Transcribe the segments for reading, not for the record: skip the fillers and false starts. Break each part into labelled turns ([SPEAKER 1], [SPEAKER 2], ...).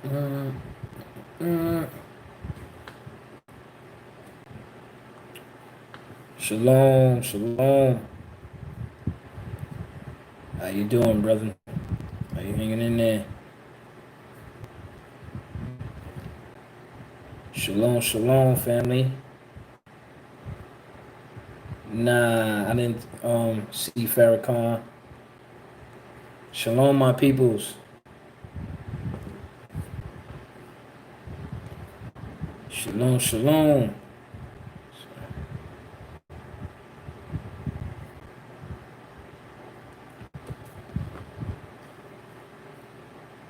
[SPEAKER 1] Mm, mm. Shalom, shalom. How you doing, brother? How you hanging in there? Shalom, shalom, family. Nah, I didn't see Farrakhan. Shalom, my peoples. Shalom, shalom.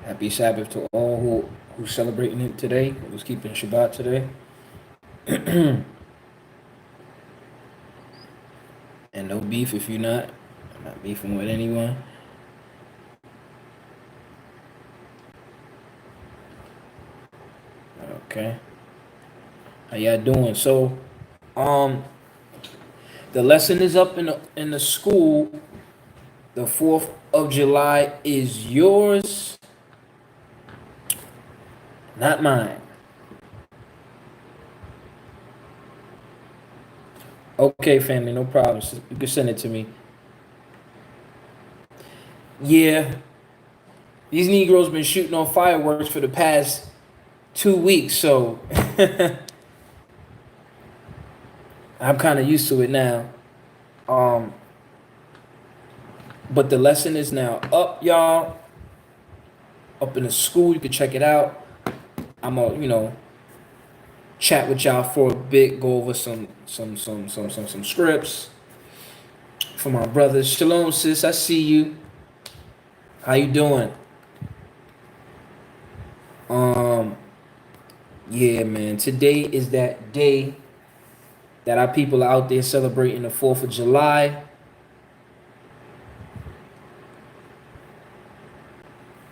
[SPEAKER 1] Happy Sabbath to all who's celebrating it today, who's keeping Shabbat today. And no beef if you're not. I'm not beefing with anyone. Okay. How y'all doing? So, um, the lesson is up in the school. The 4th of July is yours, not mine. Okay, family, no problem. You can send it to me. Yeah, these Negroes been shooting on fireworks for the past 2 weeks, so I'm kind of used to it now. Um, but the lesson is now up, y'all. Up in the school, you can check it out. I'm gonna, chat with y'all for a bit, go over some scripts for my brothers. Shalom, sis. I see you. How you doing? Um, yeah, man. Today is that day that our people are out there celebrating the 4th of July.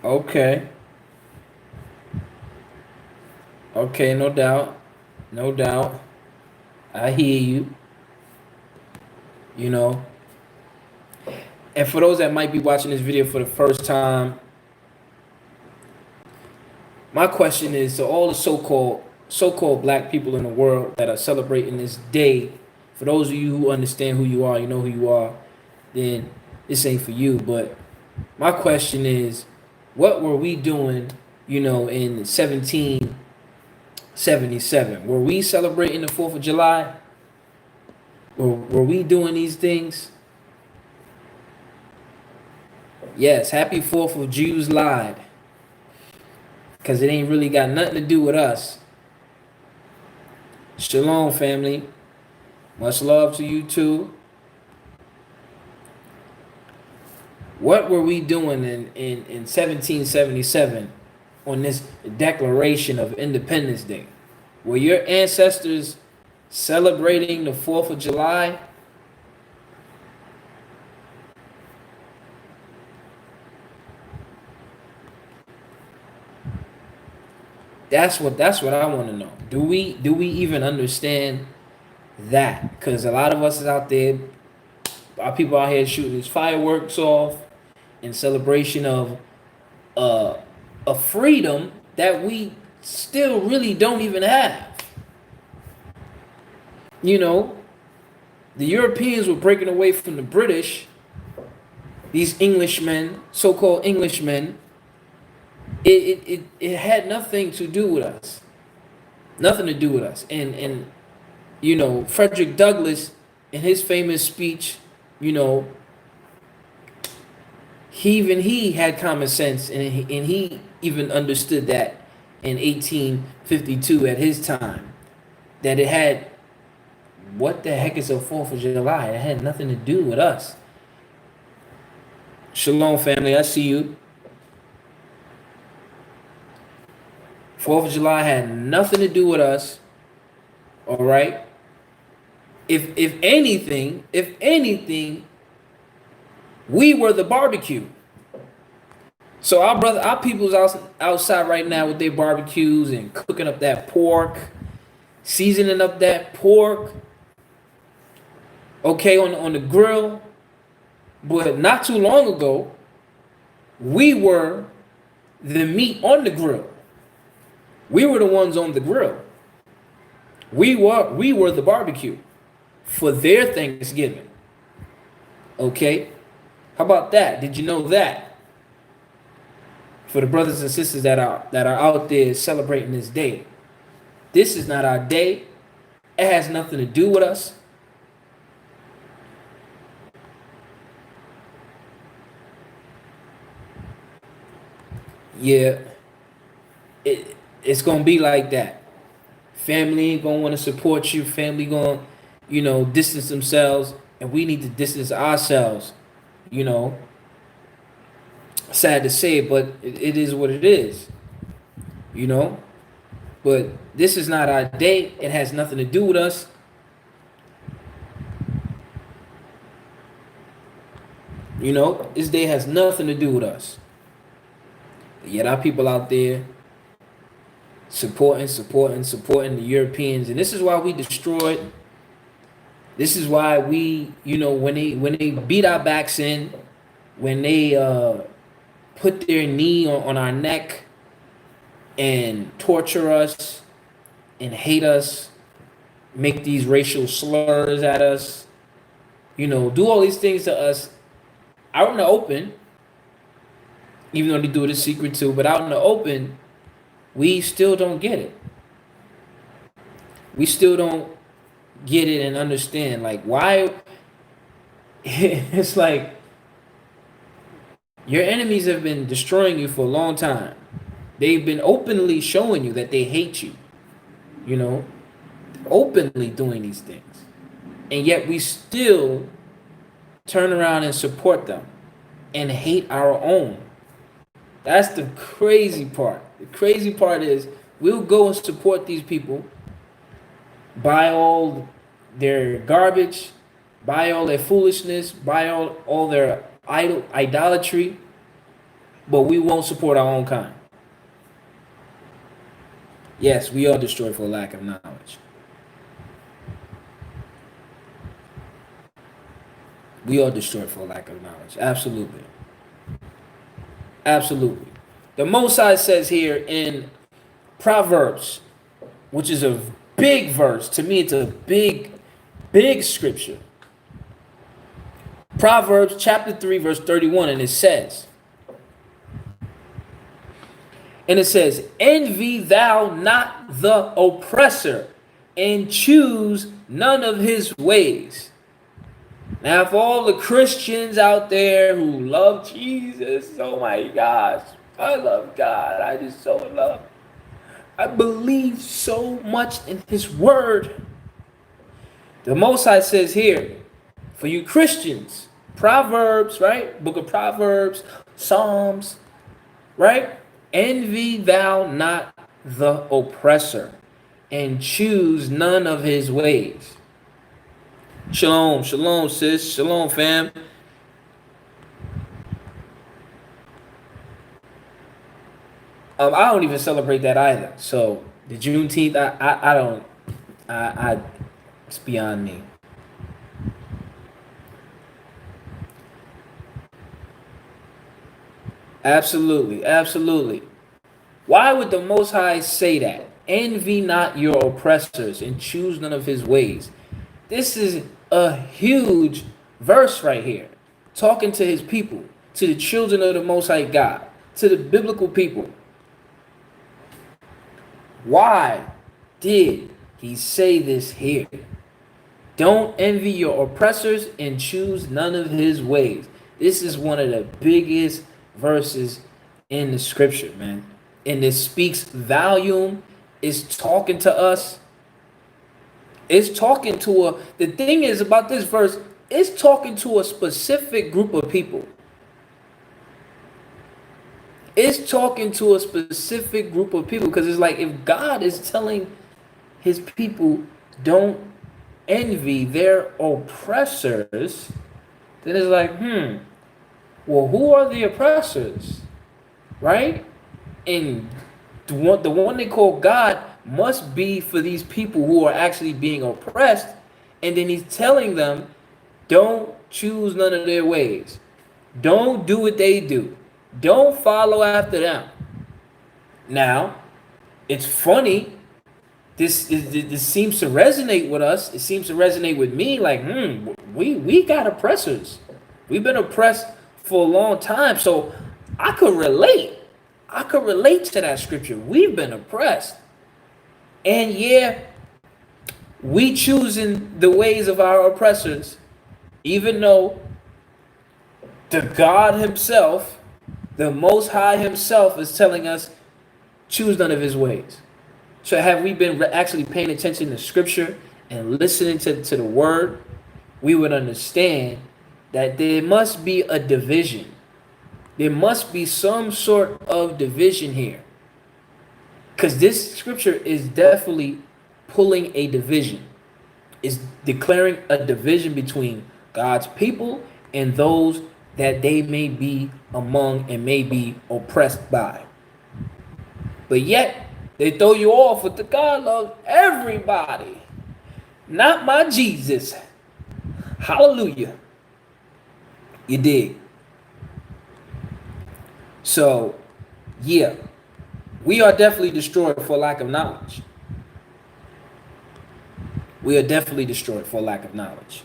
[SPEAKER 1] Okay. Okay, no doubt. No doubt. I hear you. You know. And for those that might be watching this video for the first time, my question is to all the so-called black people in the world that are celebrating this day. For those of you who understand who you are, you know who you are, then this ain't for you. But my question is, what were we doing, in 1777? Were we celebrating the 4th of July? Were we doing these things? Yes, happy 4th of Jews lied. Because it ain't really got nothing to do with us. Shalom, family. Much love to you too. What were we doing in 1777 on this Declaration of Independence Day? Were your ancestors celebrating the 4th of July? That's what I want to know. Do we even understand that? Because a lot of us is out there, our people out here shooting these fireworks off in celebration of a freedom that we still really don't even have. The Europeans were breaking away from the British. These Englishmen, so-called Englishmen, it had nothing to do with us. Nothing to do with us. And Frederick Douglass, in his famous speech, he had common sense, and he even understood that in 1852 at his time, that it had, what the heck is a 4th of July? It had nothing to do with us. Shalom, family. I see you. 4th of July had nothing to do with us. All right. If anything, we were the barbecue. So our people's outside right now with their barbecues and cooking up that pork, seasoning up that pork. Okay, on the grill. But not too long ago, we were the meat on the grill. We were the ones on the grill. We were the barbecue for their Thanksgiving. Okay? How about that? Did you know that? For the brothers and sisters that are out there celebrating this day. This is not our day. It has nothing to do with us. Yeah, it's gonna be like that. Family ain't gonna want to support you. Family gonna, distance themselves, and we need to distance ourselves. You know, sad to say, but it is what it is. You know, but this is not our day. It has nothing to do with us. This day has nothing to do with us. But yet our people out there supporting the Europeans, and this is why we destroyed. This is why we, when they beat our backs in, when they put their knee on our neck and torture us and hate us, make these racial slurs at us, do all these things to us out in the open, even though they do it in secret too, but out in the open, we still don't get it. We still don't get it and understand, like, why. It's like your enemies have been destroying you for a long time. They've been openly showing you that they hate you, openly doing these things. And yet we still turn around and support them and hate our own. That's the crazy part. The crazy part is we'll go and support these people, buy all their garbage, buy all their foolishness, buy all their idolatry, but we won't support our own kind. Yes, we are destroyed for lack of knowledge. We are destroyed for lack of knowledge. Absolutely. Absolutely. The Most High says here in Proverbs, which is a big verse. To me, it's a big, big scripture. Proverbs chapter 3, verse 31, and it says, envy thou not the oppressor, and choose none of his ways. Now, for all the Christians out there who love Jesus, oh my gosh, I love God. I just so love. I believe so much in his word. The Most High says here, for you Christians, Proverbs, right? Book of Proverbs, Psalms, right? Envy thou not the oppressor, and choose none of his ways. Shalom, shalom, sis. Shalom, fam. I don't even celebrate that either. So the Juneteenth, I don't. It's beyond me. Absolutely, absolutely. Why would the Most High say that? Envy not your oppressors and choose none of his ways. This is a huge verse right here, talking to his people, to the children of the Most High God, to the biblical people. Why did he say this here? Don't envy your oppressors and choose none of his ways. This is one of the biggest verses in the scripture, man. And it speaks volume. It's talking to us. It's talking to the thing is about this verse, it's talking to a specific group of people. It's talking to a specific group of people, because it's like, if God is telling his people don't envy their oppressors, then it's like, well, who are the oppressors? Right? And the one they call God must be for these people who are actually being oppressed. And then he's telling them, don't choose none of their ways. Don't do what they do. Don't follow after them. Now, It's funny. This seems to resonate with us. It seems to resonate with me. Like, we got oppressors. We've been oppressed for a long time. So I could relate. I could relate to that scripture. We've been oppressed. And yeah, we choosing the ways of our oppressors, even though the God himself, the Most High himself, is telling us, choose none of his ways. So have we been actually paying attention to scripture and listening to the word, we would understand that there must be a division. There must be some sort of division here. Because this scripture is definitely pulling a division. It's declaring a division between God's people and those that they may be among and may be oppressed by. But yet, they throw you off with the God loves everybody, not my Jesus. Hallelujah. You dig? So, yeah, we are definitely destroyed for lack of knowledge. We are definitely destroyed for lack of knowledge.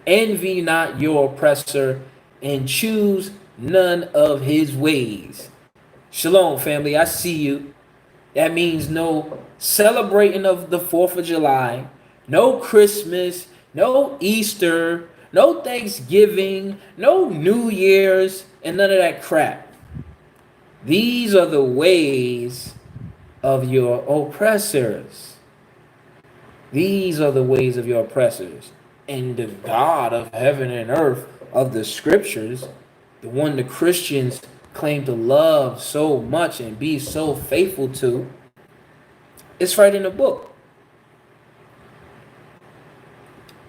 [SPEAKER 1] Envy not your oppressor and choose none of his ways. Shalom, family. I see you. That means no celebrating of the 4th of July, no Christmas, no Easter, no Thanksgiving, no New Year's, and none of that crap. These are the ways of your oppressors. These are the ways of your oppressors. And the God of heaven and earth of the scriptures, the one the Christians claim to love so much and be so faithful to, it's right in the book.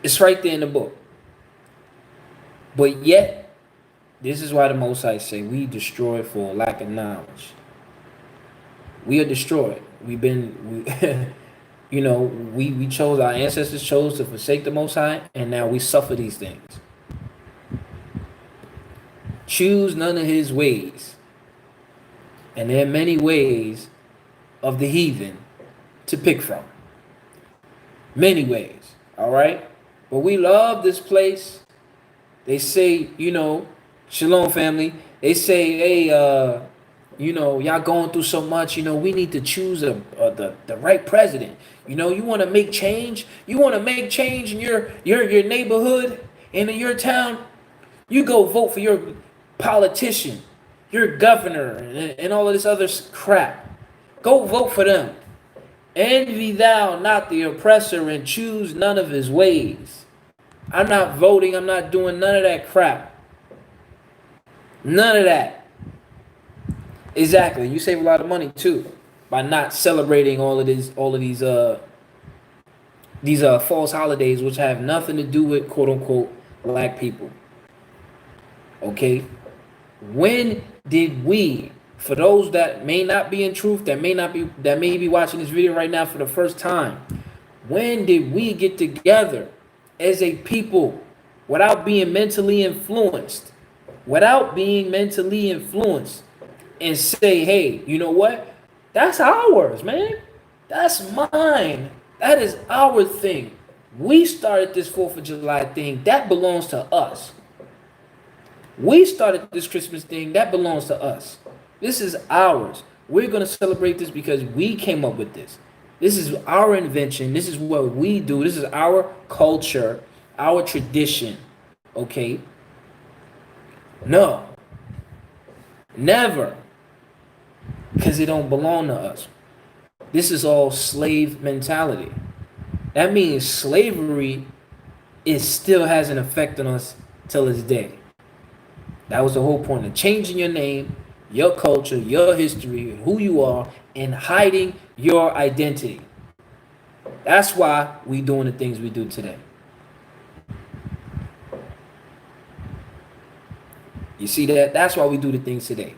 [SPEAKER 1] It's right there in the book. But yet, this is why the Most High say we destroyed for lack of knowledge. We are destroyed. We've been, we chose, our ancestors chose to forsake the Most High, and now we suffer these things. Choose none of his ways. And there are many ways of the heathen to pick from. Many ways, all right? But we love this place. They say, shalom, family. They say, hey, y'all going through so much. We need to choose the right president. You want to make change. You want to make change in your neighborhood and in your town. You go vote for your politician, your governor, and all of this other crap. Go vote for them. Envy thou not the oppressor and choose none of his ways. I'm not voting. I'm not doing none of that crap. None of that. Exactly. You save a lot of money too by not celebrating all of these false holidays, which have nothing to do with quote unquote black people. Okay. When did we, for those that may not be in truth, that may be watching this video right now for the first time, when did we get together as a people without being mentally influenced? And say, hey, you know what? That's ours, man. That's mine. That is our thing. We started this 4th of July thing. That belongs to us. We started this Christmas thing. That belongs to us. This is ours. We're going to celebrate this because we came up with this. This is our invention. This is what we do. This is our culture, our tradition. Okay? No. Never. Because it don't belong to us. This is all slave mentality. That means slavery still has an effect on us till this day. That was the whole point of changing your name, your culture, your history, who you are, and hiding your identity. That's why we doing the things we do today. You see that? That's why we do the things today.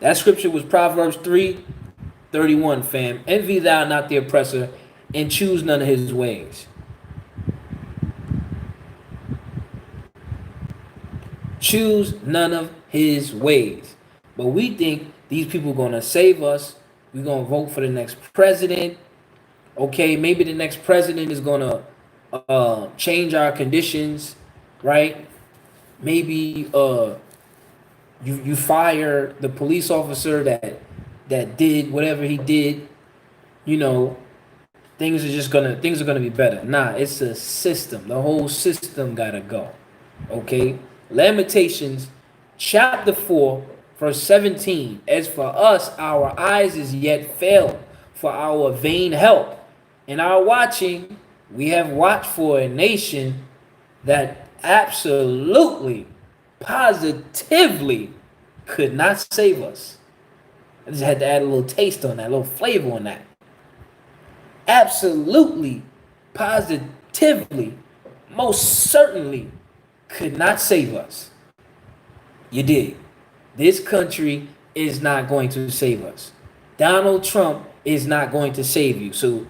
[SPEAKER 1] That scripture was Proverbs 3:31, fam. Envy thou not the oppressor, and choose none of his ways. Choose none of his ways. But we think these people are going to save us We're gonna vote for the next president. Okay, maybe the next president is gonna change our conditions, right? Maybe you fire the police officer that did whatever he did. You know, things are gonna be better. Nah, it's a system. The whole system gotta go. Okay? Lamentations chapter 4, verse 17. As for us, our eyes is yet failed for our vain help. In our watching, we have watched for a nation that absolutely, positively could not save us. I just had to add a little taste on that, a little flavor on that. Absolutely, positively, most certainly could not save us. You dig? This country is not going to save us. Donald Trump is not going to save you. So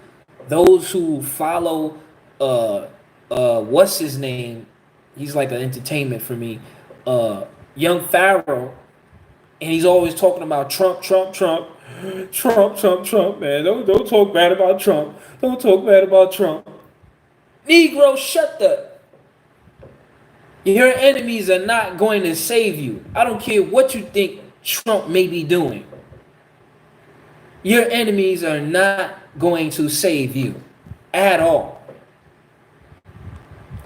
[SPEAKER 1] those who follow what's his name? He's like an entertainment for me. Young Pharaoh, and he's always talking about Trump, Trump, Trump, Trump, Trump, Trump, man. Don't talk bad about Trump. Don't talk bad about Trump. Negro, shut the. Your enemies are not going to save you. I don't care what you think Trump may be doing. Your enemies are not going to save you at all.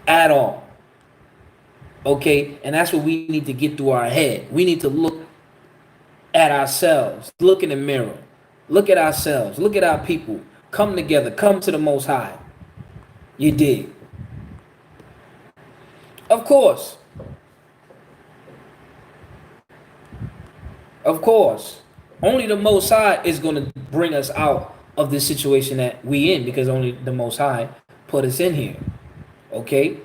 [SPEAKER 1] At all. Okay? And that's what we need to get through our head. We need to look at ourselves. Look in the mirror. Look at ourselves. Look at our people. Come together. Come to the Most High. You dig? Of course. Of course. Only the Most High is going to bring us out of this situation that we in, because only the Most High put us in here. Okay?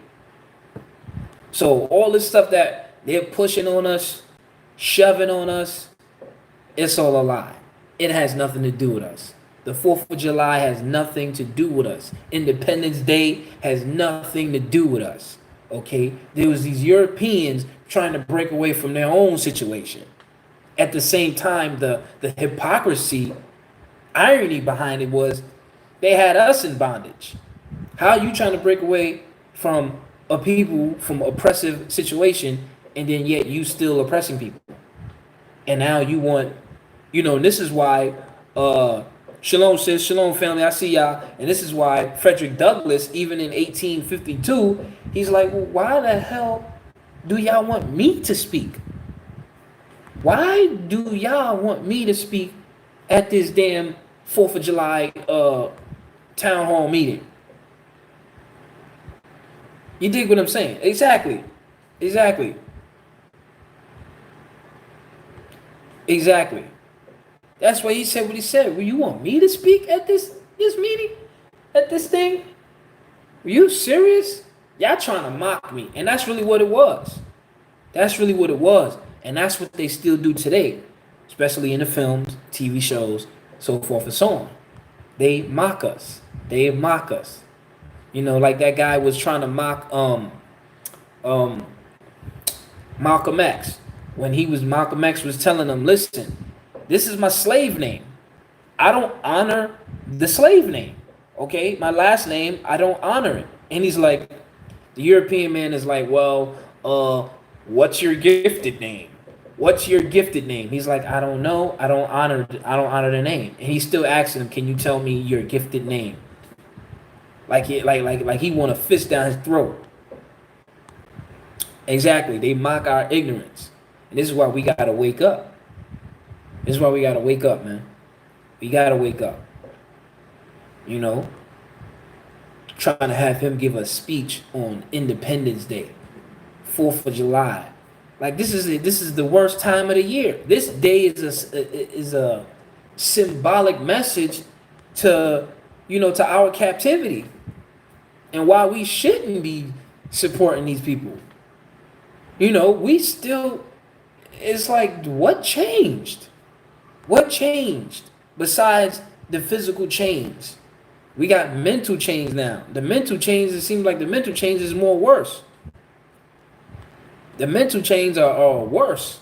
[SPEAKER 1] So all this stuff that they're pushing on us, shoving on us, it's all a lie. It has nothing to do with us. The 4th of July has nothing to do with us. Independence Day has nothing to do with us. Okay? There was these Europeans trying to break away from their own situation. At the same time, the hypocrisy, irony behind it was they had us in bondage. How are you trying to break away from a people, from oppressive situation, and then yet you still oppressing people? And now you want, and this is why, Shalom says, Shalom family, I see y'all. And this is why Frederick Douglass, even in 1852, he's like, well, why the hell do y'all want me to speak? Why do y'all want me to speak at this damn 4th of July town hall meeting? You dig what I'm saying? Exactly. Exactly. Exactly. That's why he said what he said. Well, you want me to speak at this meeting? At this thing? Are you serious? Y'all trying to mock me. And that's really what it was. That's really what it was. And that's what they still do today, especially in the films, TV shows, so forth and so on. They mock us. They mock us. Like that guy was trying to mock Malcolm X. Malcolm X was telling him, listen, this is my slave name. I don't honor the slave name. Okay? My last name, I don't honor it. And he's like, the European man is like, well, what's your gifted name? What's your gifted name? He's like, I don't know. I don't honor the name. And he's still asking him, can you tell me your gifted name? Like he want to fist down his throat. Exactly. They mock our ignorance. And this is why we gotta wake up. This is why we gotta wake up, man. We gotta wake up. Trying to have him give a speech on Independence Day, 4th of July. Like this is the worst time of the year. This day is a symbolic message to our captivity, and why we shouldn't be supporting these people. We still. It's like, what changed? What changed besides the physical change? We got mental change now. The mental change, it seems like the mental change is more worse. The mental change are worse.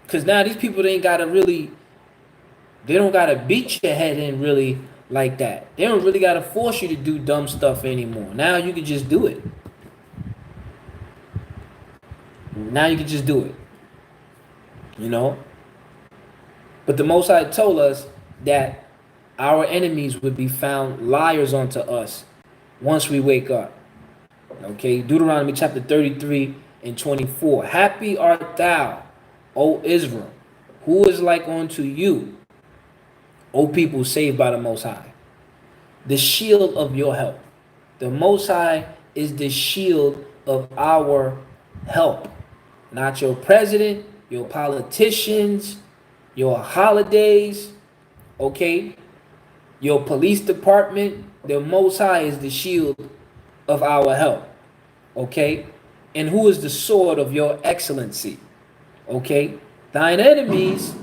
[SPEAKER 1] Because now these people ain't got to really They don't gotta beat your head in really like that. They don't really gotta force you to do dumb stuff anymore. Now you can just do it. Now you can just do it. You know? But the Most High told us that our enemies would be found liars unto us once we wake up. Okay, Deuteronomy chapter 33 and 24. Happy art thou, O Israel, who is like unto you, O people saved by the Most High, the shield of your help. The Most High is the shield of our help. Not your president, your politicians, your holidays, okay? Your police department. The Most High is the shield of our help, okay? And who is the sword of your excellency, okay? Thine enemies,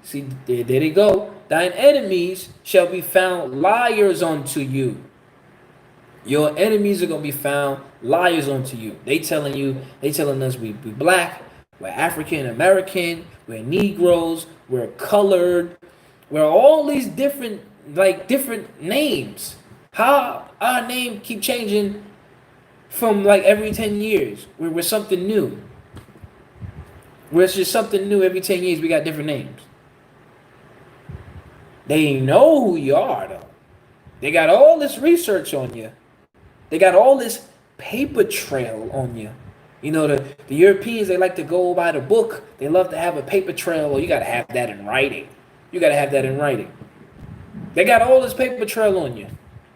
[SPEAKER 1] see, there they go. Thine enemies shall be found liars unto you. Your enemies are going to be found liars unto you. They telling us we black, we're African American, we're Negroes, we're colored, we're all these different names. How our name keep changing from like every 10 years? We're something new. We're just something new every 10 years. We got different names. They know who you are though. They got all this research on you. They got all this paper trail on you. You know, the Europeans, they like to go by the book. They love to have a paper trail. Well, you got to have that in writing. You got to have that in writing. They got all this paper trail on you.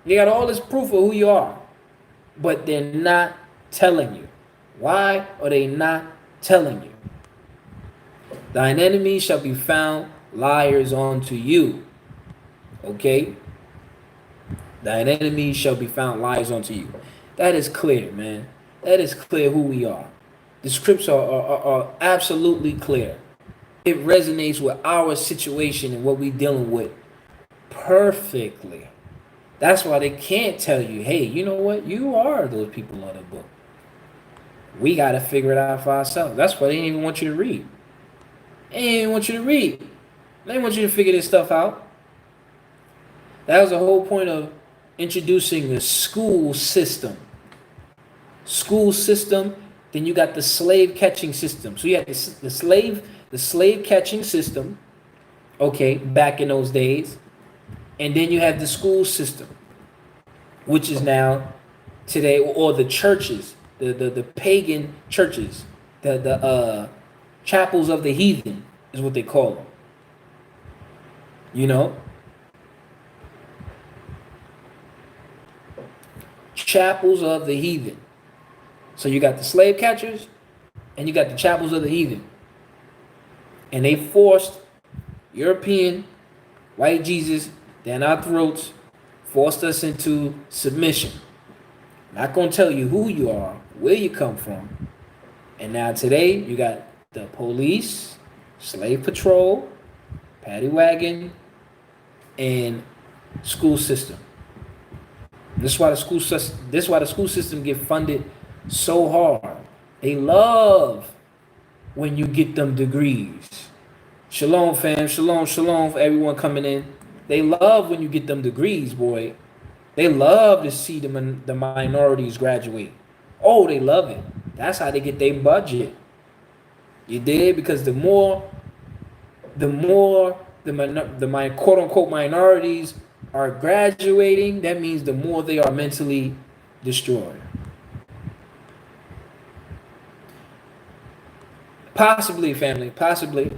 [SPEAKER 1] They got all this proof of who you are. But they're not telling you. Why are they not telling you? Thine enemies shall be found liars unto you. Okay? Thine enemies shall be found liars unto you. That is clear, man. That is clear who we are. The scriptures are absolutely clear. It resonates with our situation and what we're dealing with perfectly. That's why they can't tell you, hey, you know what? You are those people on the book. We got to figure it out for ourselves. That's why they didn't even want you to read. They didn't even want you to read. They want you to figure this stuff out. That was the whole point of introducing the school system. School system, then you got the slave catching system. So you had the slave catching system, okay, back in those days. And then you have the school system, which is now today, or the churches, the pagan churches, the chapels of the heathen is what they call them. You know? Chapels of the heathen. So you got the slave catchers and you got the chapels of the heathen. And they forced European white Jesus down our throats, forced us into submission. Not going to tell you who you are, where you come from. And now today you got the police, slave patrol, paddy wagon, and school system. This is why the school system get funded so hard. They love when you get them degrees. Shalom, fam. Shalom, shalom for everyone coming in. They love when you get them degrees, boy. They love to see the minorities graduate. Oh, they love it. That's how they get their budget. You did? Because the more the quote unquote minorities are graduating, that means the more they are mentally destroyed. Possibly, family. Possibly.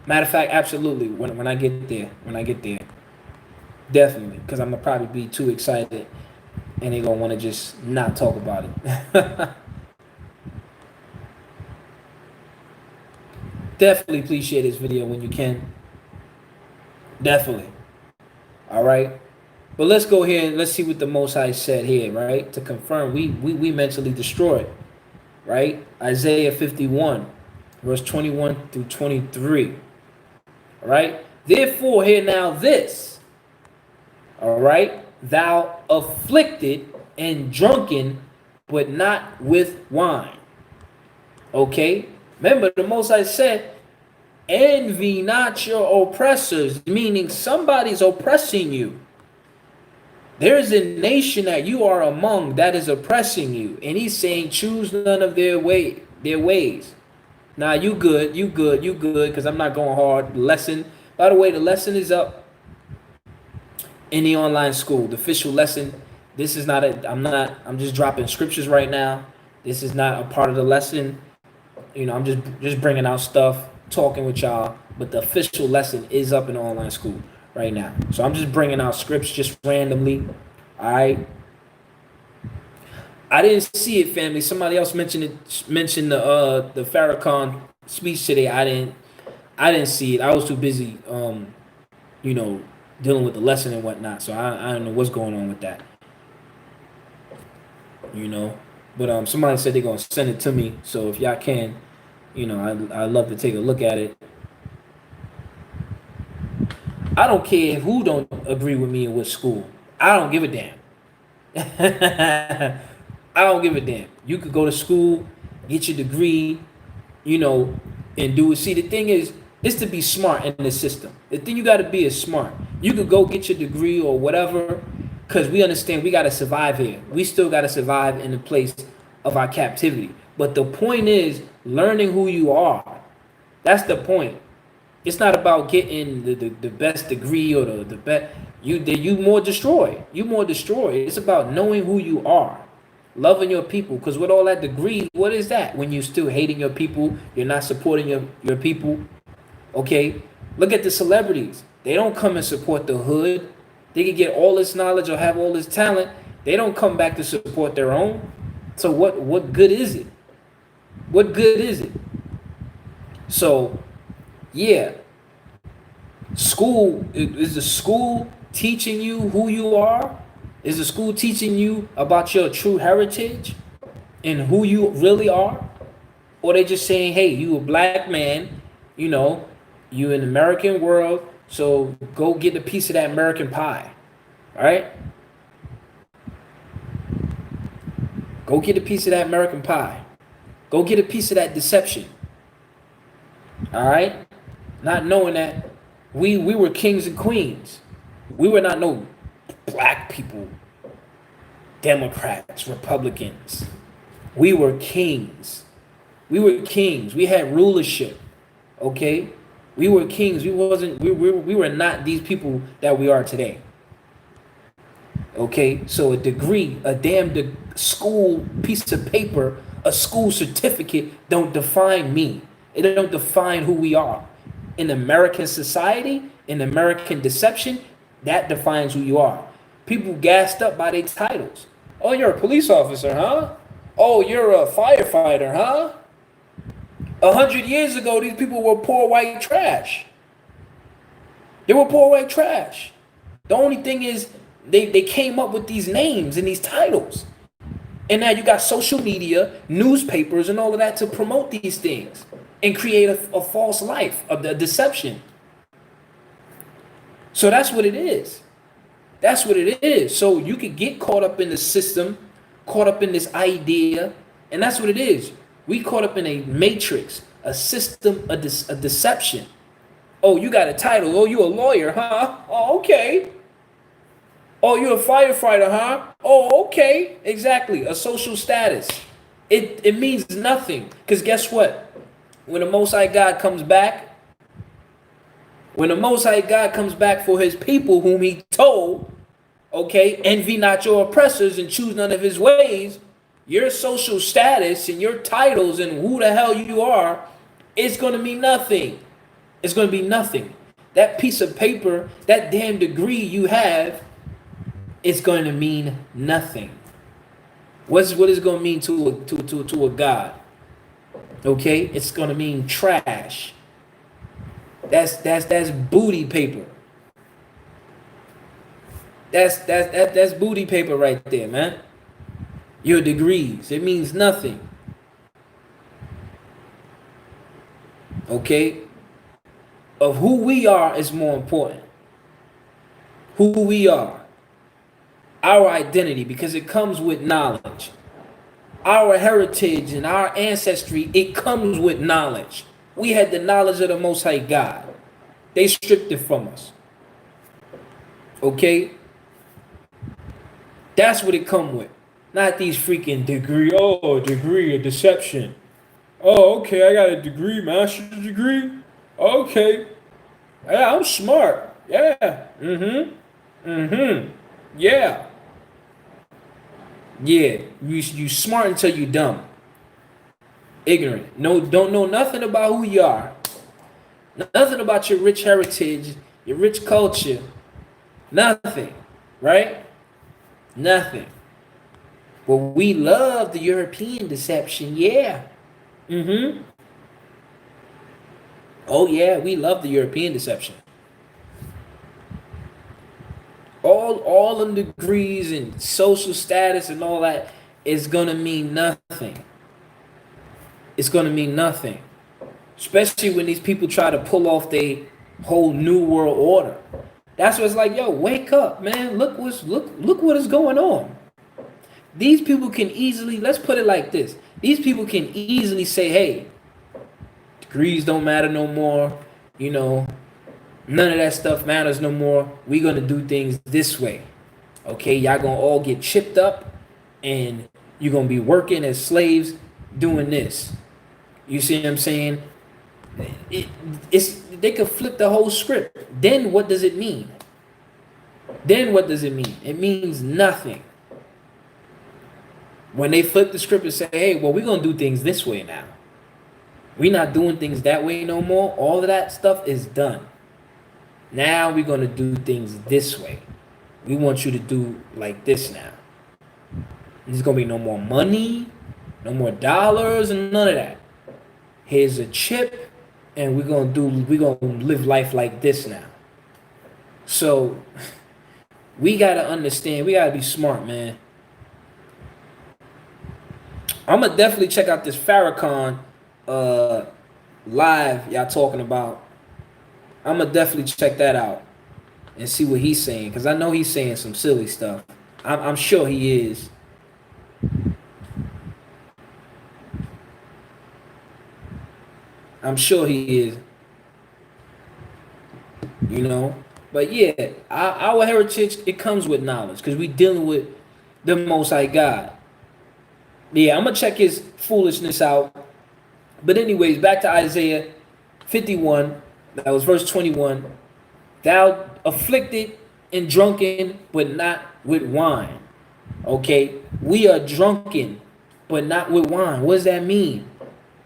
[SPEAKER 1] Matter of fact, absolutely. When I get there. Definitely. Because I'm going to probably be too excited and they're going to want to just not talk about it. Definitely please share this video when you can. Definitely. All right. But let's go here and let's see what the Most High said here, right? To confirm we mentally destroyed, right? Isaiah 51, verse 21 through 23. All right. Therefore, hear now this. All right. Thou afflicted and drunken, but not with wine. Okay. Remember, the Most High said, Envy not your oppressors, meaning somebody's oppressing you. There is a nation that you are among that is oppressing you. And he's saying, choose none of their ways. Nah, you good, you good, you good, because I'm not going hard. Lesson, by the way, the lesson is up in the online school. The official lesson. This is not I'm just dropping scriptures right now. This is not a part of the lesson. You know, I'm just bringing out stuff, talking with y'all. But the official lesson is up in the online school right now. So I'm just bringing out scripts just randomly. All right. I didn't see it, family. Somebody else mentioned it. Mentioned the Farrakhan speech today. I didn't see it. I was too busy, you know, dealing with the lesson and whatnot. So I don't know what's going on with that. You know, but somebody said they're gonna send it to me. So if y'all can, you know, I'd love to take a look at it. I don't care who don't agree with me in what school. I don't give a damn. I don't give a damn. You could go to school, get your degree, you know, and do it. See, the thing is to be smart in the system. The thing you got to be is smart. You could go get your degree or whatever, because we understand we got to survive here. We still got to survive in the place of our captivity. But the point is learning who you are. That's the point. It's not about getting the best degree or the best. You more destroyed. You more destroyed. It's about knowing who you are. Loving your people, because with all that degree, what is that? When you're still hating your people, you're not supporting your people. Okay, look at the celebrities. They don't come and support the hood. They can get all this knowledge or have all this talent. They don't come back to support their own. So what good is it? What good is it? So yeah, school is the school teaching you who you are? Is the school teaching you about your true heritage and who you really are? Or they just saying, hey, you a black man, you know, you in the American world, so go get a piece of that American pie. All right? Go get a piece of that American pie. Go get a piece of that deception. All right? Not knowing that we were kings and queens. We were not no black people, Democrats, Republicans. We were kings. We were kings. We had rulership. Okay? We were kings. We were not these people that we are today. Okay? So a degree, a damn school piece of paper, a school certificate don't define me. It don't define who we are. In American society, in American deception, that defines who you are. People gassed up by their titles. Oh, you're a police officer, huh? Oh, you're a firefighter, huh? 100 years ago, these people were poor white trash. They were poor white trash. The only thing is they came up with these names and these titles. And now you got social media, newspapers, and all of that to promote these things and create a false life of the deception. So that's what it is. That's what it is. So you could get caught up in the system, caught up in this idea, and that's what it is. We caught up in a matrix, a system, a deception. Oh, you got a title. Oh, you a lawyer, huh? Oh, okay. Oh, you're a firefighter, huh? Oh, okay. Exactly. A social status. It means nothing. Because guess what? When the Most High God comes back, when the Most High God comes back for his people whom he told, okay, envy not your oppressors and choose none of his ways, your social status and your titles and who the hell you are, it's going to mean nothing. It's going to be nothing. That piece of paper, that damn degree you have, it's going to mean nothing. What is it going to mean to a God? Okay, it's going to mean trash. That's booty paper. That's booty paper right there, man. Your degrees, it means nothing. Okay? Of who we are is more important. Who we are. Our identity, because it comes with knowledge. Our heritage and our ancestry, it comes with knowledge. We had the knowledge of the Most High God. They stripped it from us. Okay? That's what it come with. Not these freaking degree. Oh, degree of deception. Oh, okay, I got a degree, master's degree. Okay. Yeah, I'm smart. Yeah. Mm-hmm. Mm-hmm. Yeah. Yeah. You smart until you dumb. Ignorant. No, don't know nothing about who you are. Nothing about your rich heritage, your rich culture. Nothing. Right? Nothing. But we love the European deception. Yeah. Mm-hmm. Oh yeah, we love the European deception. All the degrees and social status and all that is gonna mean nothing. It's gonna mean nothing. Especially when these people try to pull off their whole new world order. That's what's like, yo, wake up, man. Look what is going on. These people can easily, let's put it like this. These people can easily say, hey, degrees don't matter no more. You know, none of that stuff matters no more. We're gonna do things this way. Okay, y'all gonna all get chipped up and you're gonna be working as slaves doing this. You see what I'm saying? It's they could flip the whole script. Then what does it mean? Then what does it mean? It means nothing. When they flip the script and say, hey, well, we're gonna do things this way now. We're not doing things that way no more. All of that stuff is done. Now we're gonna do things this way. We want you to do like this now. There's gonna be no more money, no more dollars, and none of that. Here's a chip, and we're gonna live life like this now. So we gotta understand, we gotta be smart, man. I'm gonna definitely check out this Farrakhan live y'all talking about. I'm gonna definitely check that out and see what he's saying, because I know he's saying some silly stuff. I'm sure he is. I'm sure he is. You know, but yeah, our heritage, it comes with knowledge, because we dealing with the Most High God. Yeah, I'm gonna check his foolishness out. But anyways, back to Isaiah 51. That was verse 21. Thou afflicted and drunken, but not with wine. Okay, we are drunken, but not with wine. What does that mean?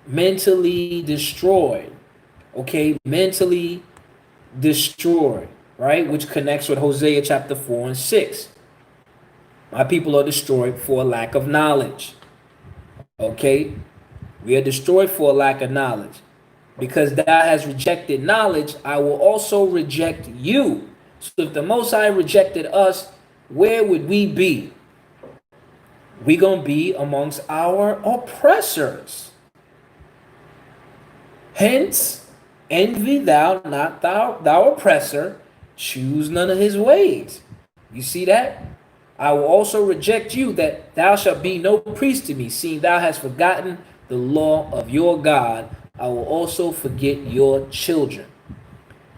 [SPEAKER 1] Mentally destroyed. Okay, mentally destroyed, right? Which connects with Hosea chapter 4 and 6. My people are destroyed for a lack of knowledge. Okay, we are destroyed for a lack of knowledge. Because thou hast rejected knowledge, I will also reject you. So if the Most High rejected us, where would we be? We gonna be amongst our oppressors. Hence, envy thou not thou oppressor, choose none of his ways. You see that? I will also reject you, that thou shalt be no priest to me, seeing thou hast forgotten the law of your God. I will also forget your children.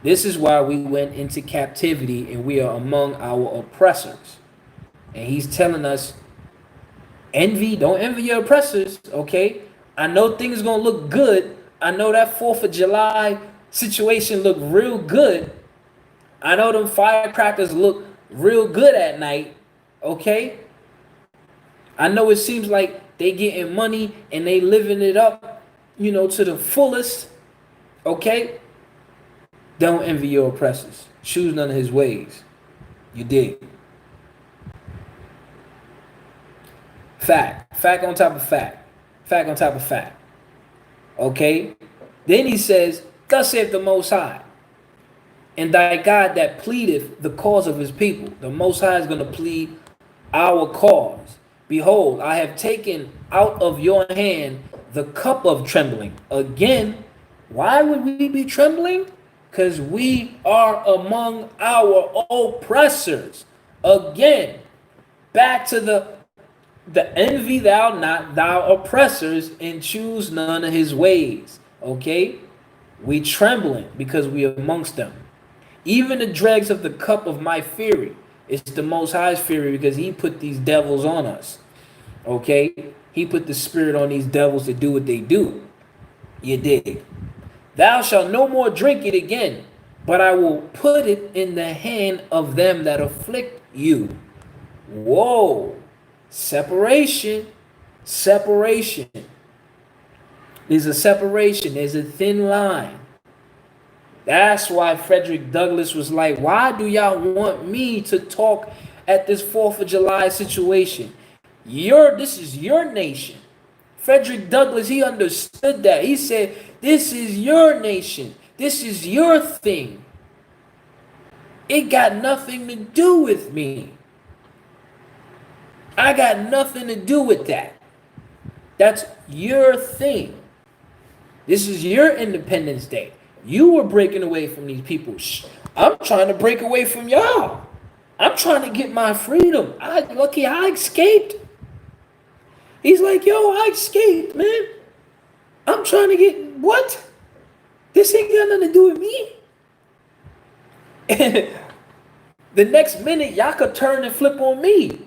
[SPEAKER 1] This is why we went into captivity and we are among our oppressors. And he's telling us, don't envy your oppressors, okay? I know things gonna look good. I know that 4th of July situation looked real good. I know them firecrackers look real good at night, okay? I know it seems like they getting money and they living it up, you know, to the fullest, okay? Don't envy your oppressors. Choose none of his ways. You dig? Fact. Fact on top of fact. Fact on top of fact. Okay? Then he says, thus saith the Most High, and thy God that pleadeth the cause of his people. The Most High is going to plead our cause. Behold, I have taken out of your hand the cup of trembling. Again, why would we be trembling? Because we are among our oppressors. Again, back to the envy thou not thou oppressors, and choose none of his ways. Okay? We trembling because we are amongst them. Even the dregs of the cup of my fury. It's the Most High's fury because he put these devils on us. Okay? He put the spirit on these devils to do what they do. You dig? Thou shalt no more drink it again, but I will put it in the hand of them that afflict you. Whoa. Separation. Separation. There's a separation. There's a thin line. That's why Frederick Douglass was like, why do y'all want me to talk at this 4th of July situation? This is your nation. Frederick Douglass, he understood that. He said, this is your nation. This is your thing. It got nothing to do with me. I got nothing to do with that. That's your thing. This is your Independence Day. You were breaking away from these people. I'm trying to break away from y'all. I'm trying to get my freedom. Lucky I escaped. He's like, yo, I escaped, man. I'm trying to get, what? This ain't got nothing to do with me. And the next minute, y'all could turn and flip on me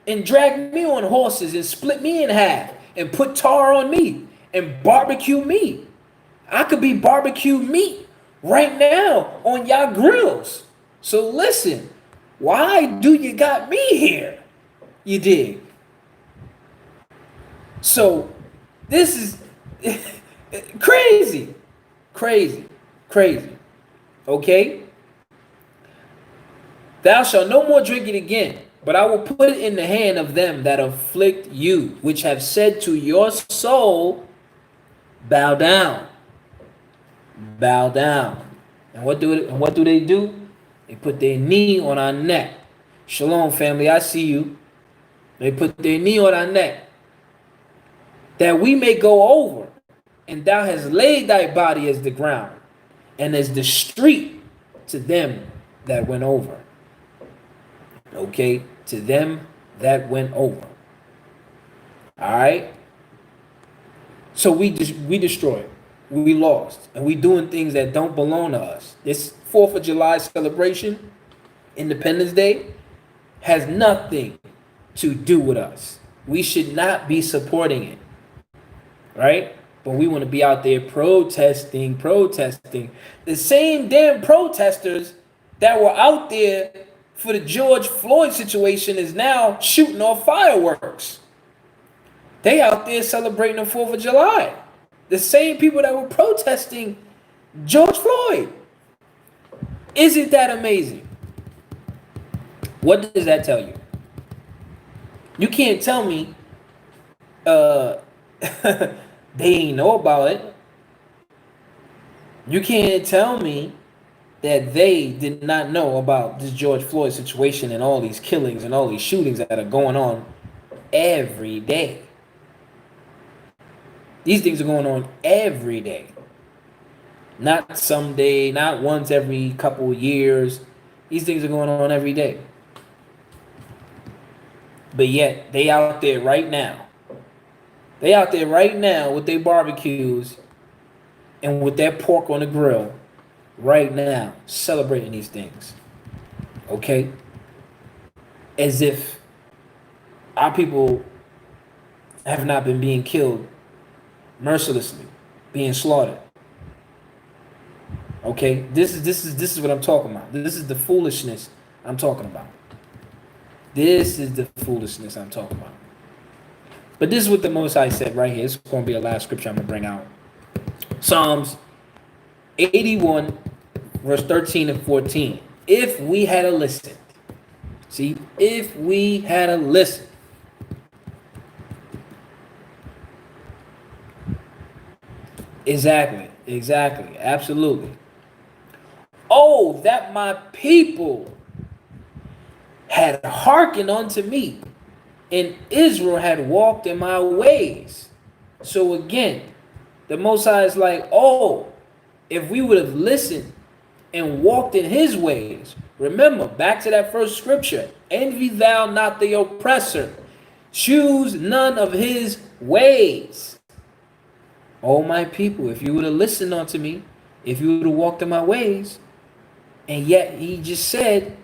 [SPEAKER 1] and drag me on horses and split me in half and put tar on me and barbecue me. I could be barbecue meat right now on y'all grills. So listen, why do you got me here? You dig? So this is crazy, crazy, crazy. Okay? Thou shalt no more drink it again, but I will put it in the hand of them that afflict you, which have said to your soul, bow down. Bow down. And what do they do? They put their knee on our neck. Shalom, family, I see you. They put their knee on our neck, that we may go over, and thou hast laid thy body as the ground, and as the street to them that went over. Okay, to them that went over. All right. So we destroyed, we lost, and we doing things that don't belong to us. This 4th of July celebration, Independence Day, has nothing to do with us. We should not be supporting it, right? But we want to be out there protesting. The same damn protesters that were out there for the George Floyd situation is now shooting off fireworks. They out there celebrating the 4th of July. The same people that were protesting George Floyd. Isn't that amazing? What does that tell you? You can't tell me they ain't know about it. You can't tell me that they did not know about this George Floyd situation and all these killings and all these shootings that are going on every day. These things are going on every day. Not someday, not once every couple of years. These things are going on every day. But yet, they out there right now. They out there right now with their barbecues and with their pork on the grill right now, celebrating these things. Okay? As if our people have not been being killed mercilessly, being slaughtered. Okay? This is what I'm talking about. This is the foolishness I'm talking about. This is the foolishness I'm talking about. But this is what the Most High said right here. It's going to be the last scripture I'm going to bring out. Psalms 81, verse 13 and 14. If we had a listened. See, if we had a listened. Exactly, absolutely. Oh, that my people had hearkened unto me, and Israel had walked in my ways. So again, the Most High is like, oh, if we would have listened and walked in his ways. Remember, back to that first scripture, envy thou not the oppressor, choose none of his ways. Oh, my people, if you would have listened unto me, if you would have walked in my ways, and yet he just said,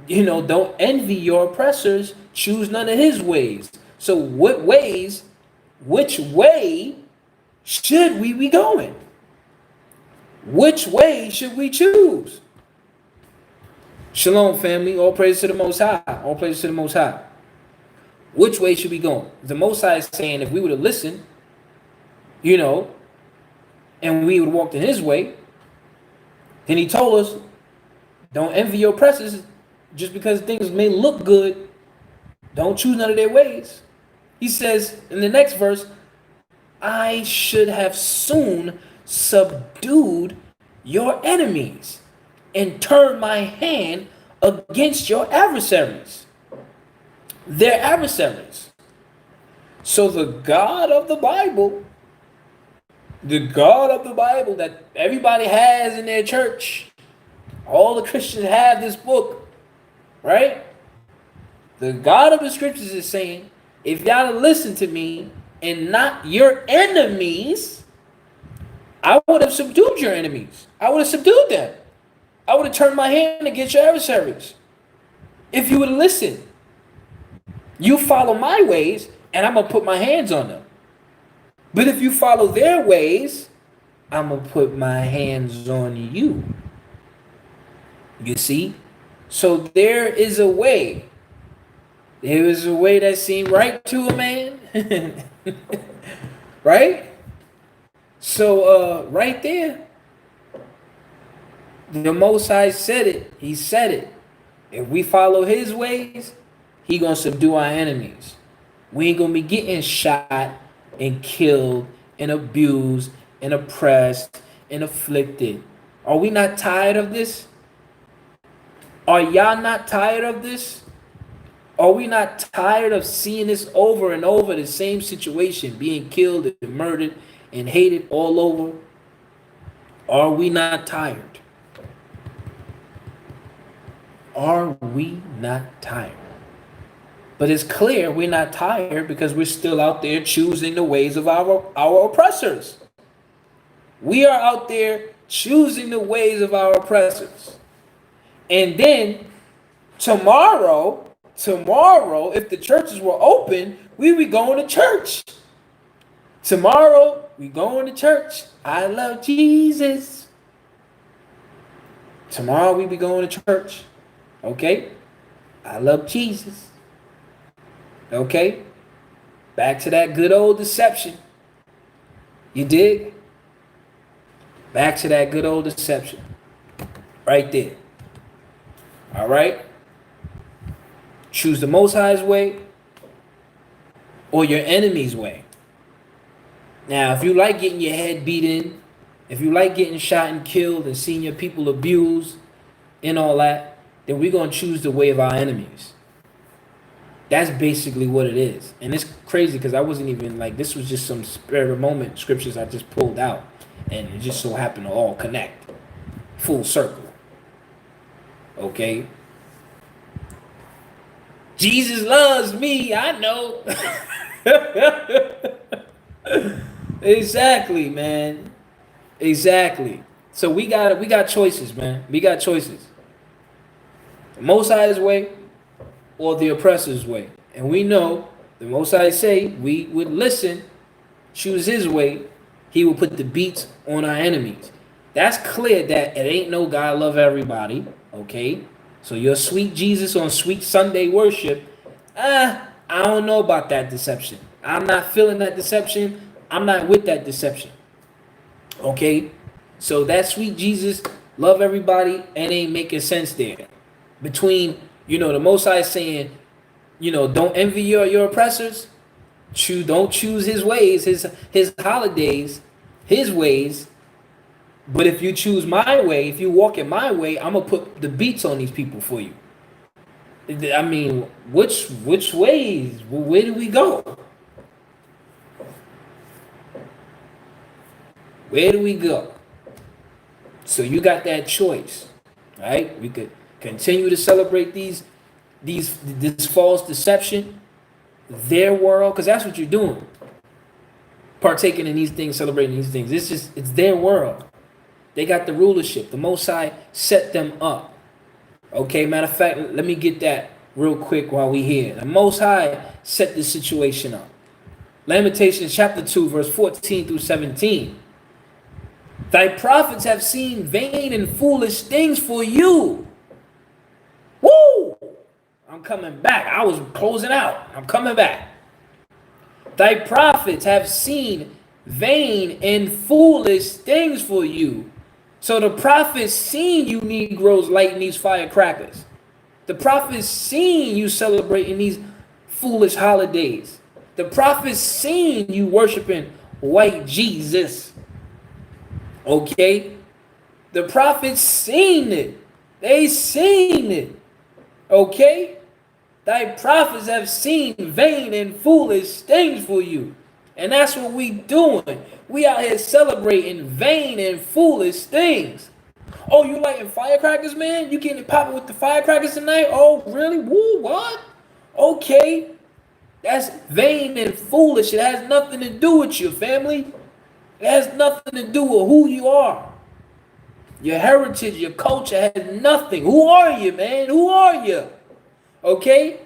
[SPEAKER 1] don't envy your oppressors, choose none of his ways. So which way should we be going? Which way should we choose? Shalom, family. All praise to the Most High. All praise to the Most High. Which way should we go? The Most High is saying if we would have listened, and we would have walked in his way, then he told us, don't envy your oppressors just because things may look good. Don't choose none of their ways. He says in the next verse, I should have soon subdued your enemies and turned my hand against your adversaries. Their adversaries. So the God of the Bible that everybody has in their church, all the Christians have this book, right? The God of the Scriptures is saying, if y'all listen to me and not your enemies, I would have subdued your enemies. I would have subdued them. I would have turned my hand against your adversaries. If you would listen, you follow my ways, and I'm going to put my hands on them. But if you follow their ways, I'm going to put my hands on you. You see? So there is a way. There is a way that seemed right to a man. Right? So right there, the Most High said it. He said it. If we follow his ways, he going to subdue our enemies. We ain't going to be getting shot and killed and abused and oppressed and afflicted. Are we not tired of this? Are y'all not tired of this? Are we not tired of seeing this over and over, the same situation, being killed and murdered and hated all over? Are we not tired? Are we not tired? But it's clear we're not tired because we're still out there choosing the ways of our oppressors. We are out there choosing the ways of our oppressors. And then tomorrow, if the churches were open, we would be going to church. Tomorrow, we going to church. I love Jesus. Tomorrow, we be going to church. Okay? I love Jesus. Okay? Back to that good old deception. You dig? Back to that good old deception. Right there. All right? Choose the Most High's way or your enemy's way. Now, if you like getting your head beat in, if you like getting shot and killed and seeing your people abused and all that, then we're going to choose the way of our enemies. That's basically what it is. And it's crazy because I wasn't even this was just some spur of the moment scriptures I just pulled out. And it just so happened to all connect. Full circle. Okay? Jesus loves me, I know. Exactly, man. Exactly. So we got choices, man. We got choices. The Most High's way or the oppressor's way. And we know the Most High say we would listen, choose his way, he will put the beats on our enemies. That's clear that it ain't no God love everybody, okay? So your sweet Jesus on sweet Sunday worship, I don't know about that deception. I'm not feeling that deception. I'm not with that deception. Okay? So that sweet Jesus, love everybody, and ain't making sense there. Between, the Most High saying, don't envy your oppressors. Don't choose his ways, his holidays, his ways. But if you choose my way, if you walk in my way, I'm going to put the beats on these people for you. I mean, which ways? Where do we go? Where do we go? So you got that choice, right? We could continue to celebrate this false deception, their world, because that's what you're doing. Partaking in these things, celebrating these things. It's their world. They got the rulership. The Most High set them up. Okay, matter of fact, let me get that real quick while we here. The Most High set the situation up. Lamentations chapter 2, verse 14 through 17. Thy prophets have seen vain and foolish things for you. Woo! I'm coming back. I was closing out. I'm coming back. Thy prophets have seen vain and foolish things for you. So the prophets seen you Negroes lighting these firecrackers. The prophets seen you celebrating these foolish holidays. The prophets seen you worshiping white Jesus. Okay? The prophets seen it. They seen it. Okay? Thy prophets have seen vain and foolish things for you. And that's what we doing. We out here celebrating vain and foolish things. Oh, you lighting firecrackers, man? You getting popping with the firecrackers tonight? Oh, really? Woo, what? Okay. That's vain and foolish. It has nothing to do with your family. It has nothing to do with who you are. Your heritage, your culture has nothing. Who are you, man? Who are you? Okay?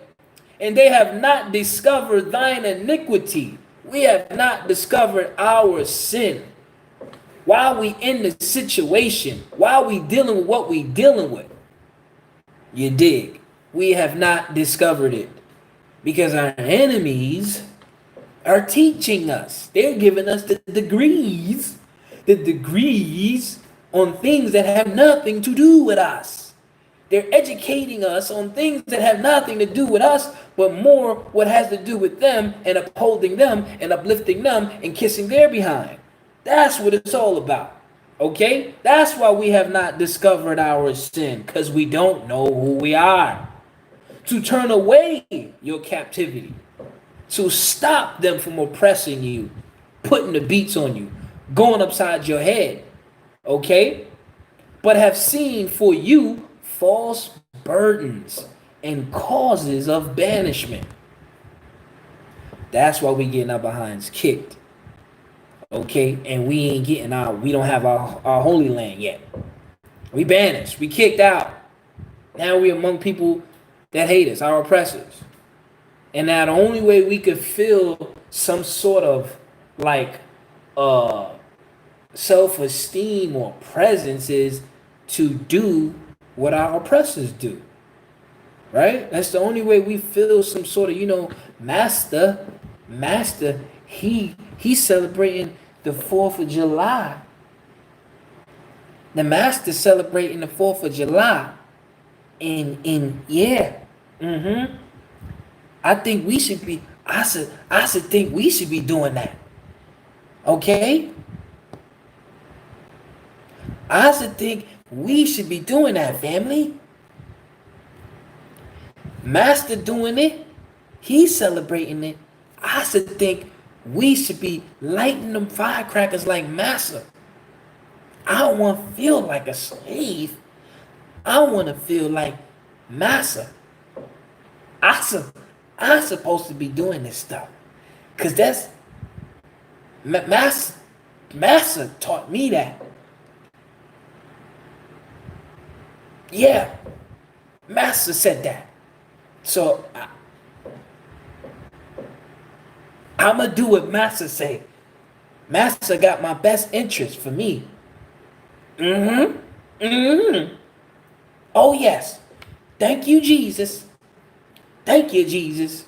[SPEAKER 1] And they have not discovered thine iniquity. We have not discovered our sin. While we in the situation, while we dealing with what we dealing with, you dig? We have not discovered it. Because our enemies are teaching us. They're giving us the degrees on things that have nothing to do with us. They're educating us on things that have nothing to do with us, but more what has to do with them and upholding them and uplifting them and kissing their behind. That's what it's all about. Okay? That's why we have not discovered our sin, because we don't know who we are. To turn away your captivity, to stop them from oppressing you, putting the beats on you, going upside your head, okay? But have seen for you false burdens and causes of banishment. That's why we getting our behinds kicked, okay? And we ain't getting out. We don't have our Holy Land yet. We banished. We kicked out. Now we among people that hate us, our oppressors. And now the only way we could feel some sort of like self-esteem or presence is to do what our oppressors do. Right? That's the only way we feel some sort of, master, he's celebrating the 4th of July. The master's celebrating the 4th of July. I think we should be, I should think we should be doing that. Okay? I should think we should be doing that, family. Master doing it, he's celebrating it. I should think we should be lighting them firecrackers like Master. I don't want to feel like a slave. I want to feel like Master. I'm supposed to be doing this stuff. Because that's... Master taught me that. Yeah. Master said that. So, I'm going to do what Master say. Master got my best interest for me. Oh, yes. Thank you, Jesus. Thank you, Jesus.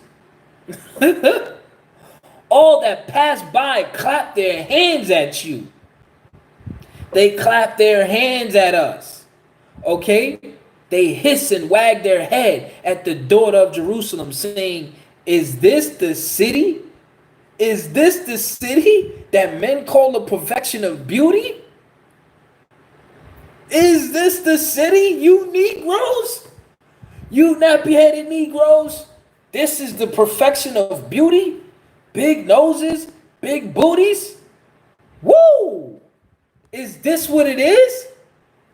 [SPEAKER 1] All that pass by clap their hands at you. They clap their hands at us. Okay? They hiss and wag their head at the daughter of Jerusalem, saying, is this the city? Is this the city that men call the perfection of beauty? Is this the city, you Negroes? You nappy-headed Negroes? This is the perfection of beauty? Big noses? Big booties? Woo! Is this what it is?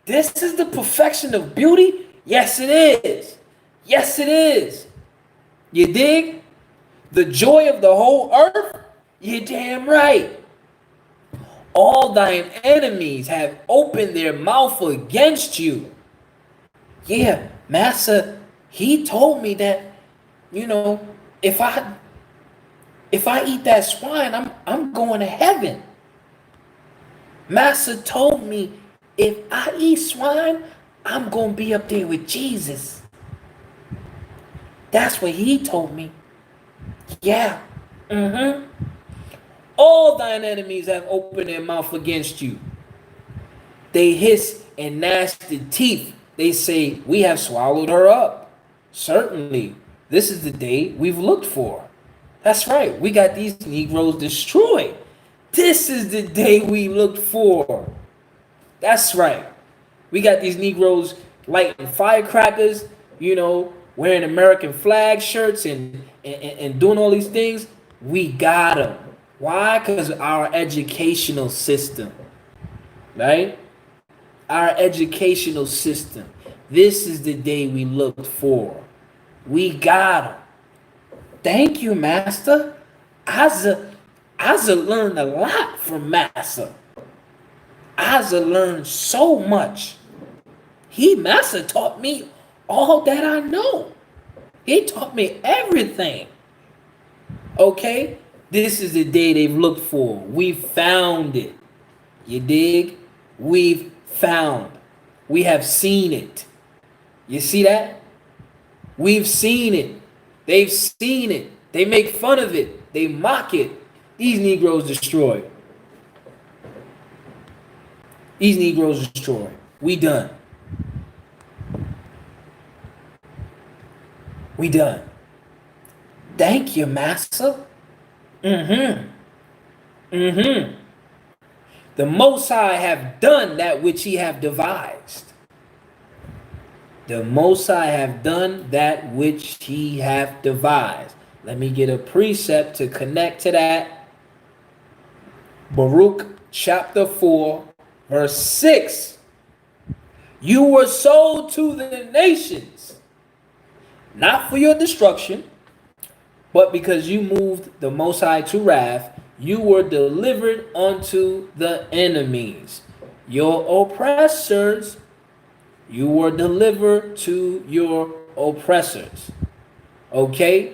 [SPEAKER 1] This is the perfection of beauty? Yes, it is. Yes, it is. You dig? The joy of the whole earth? You're damn right. All thine enemies have opened their mouth against you. Yeah, Massa, he told me that, you know, if I eat that swine, I'm going to heaven. Massa told me if I eat swine, I'm going to be up there with Jesus. That's what he told me. Yeah. Mm-hmm. All thine enemies have opened their mouth against you. They hiss and gnash their teeth. They say, we have swallowed her up. Certainly, this is the day we've looked for. That's right. We got these Negroes destroyed. This is the day we looked for. That's right. We got these Negroes lighting firecrackers, wearing American flag shirts and doing all these things. We got them. Why? Because our educational system, right? Our educational system. This is the day we looked for. We got them. Thank you, Master. I've learned a lot from Master. I've learned so much. Master taught me all that I know. He taught me everything. Okay? This is the day they've looked for. We found it. You dig? We've found. We have seen it. You see that? We've seen it. They've seen it. They make fun of it. They mock it. These Negroes destroyed. These Negroes destroyed. We done. We done. Thank you, Master. The Most High have done that which he have devised. The Most High have done that which he have devised. Let me get a precept to connect to that. Baruch chapter 4, verse 6. You were sold to the nations, not for your destruction, but because you moved the Most High to wrath, you were delivered unto the enemies. Your oppressors, you were delivered to your oppressors. Okay?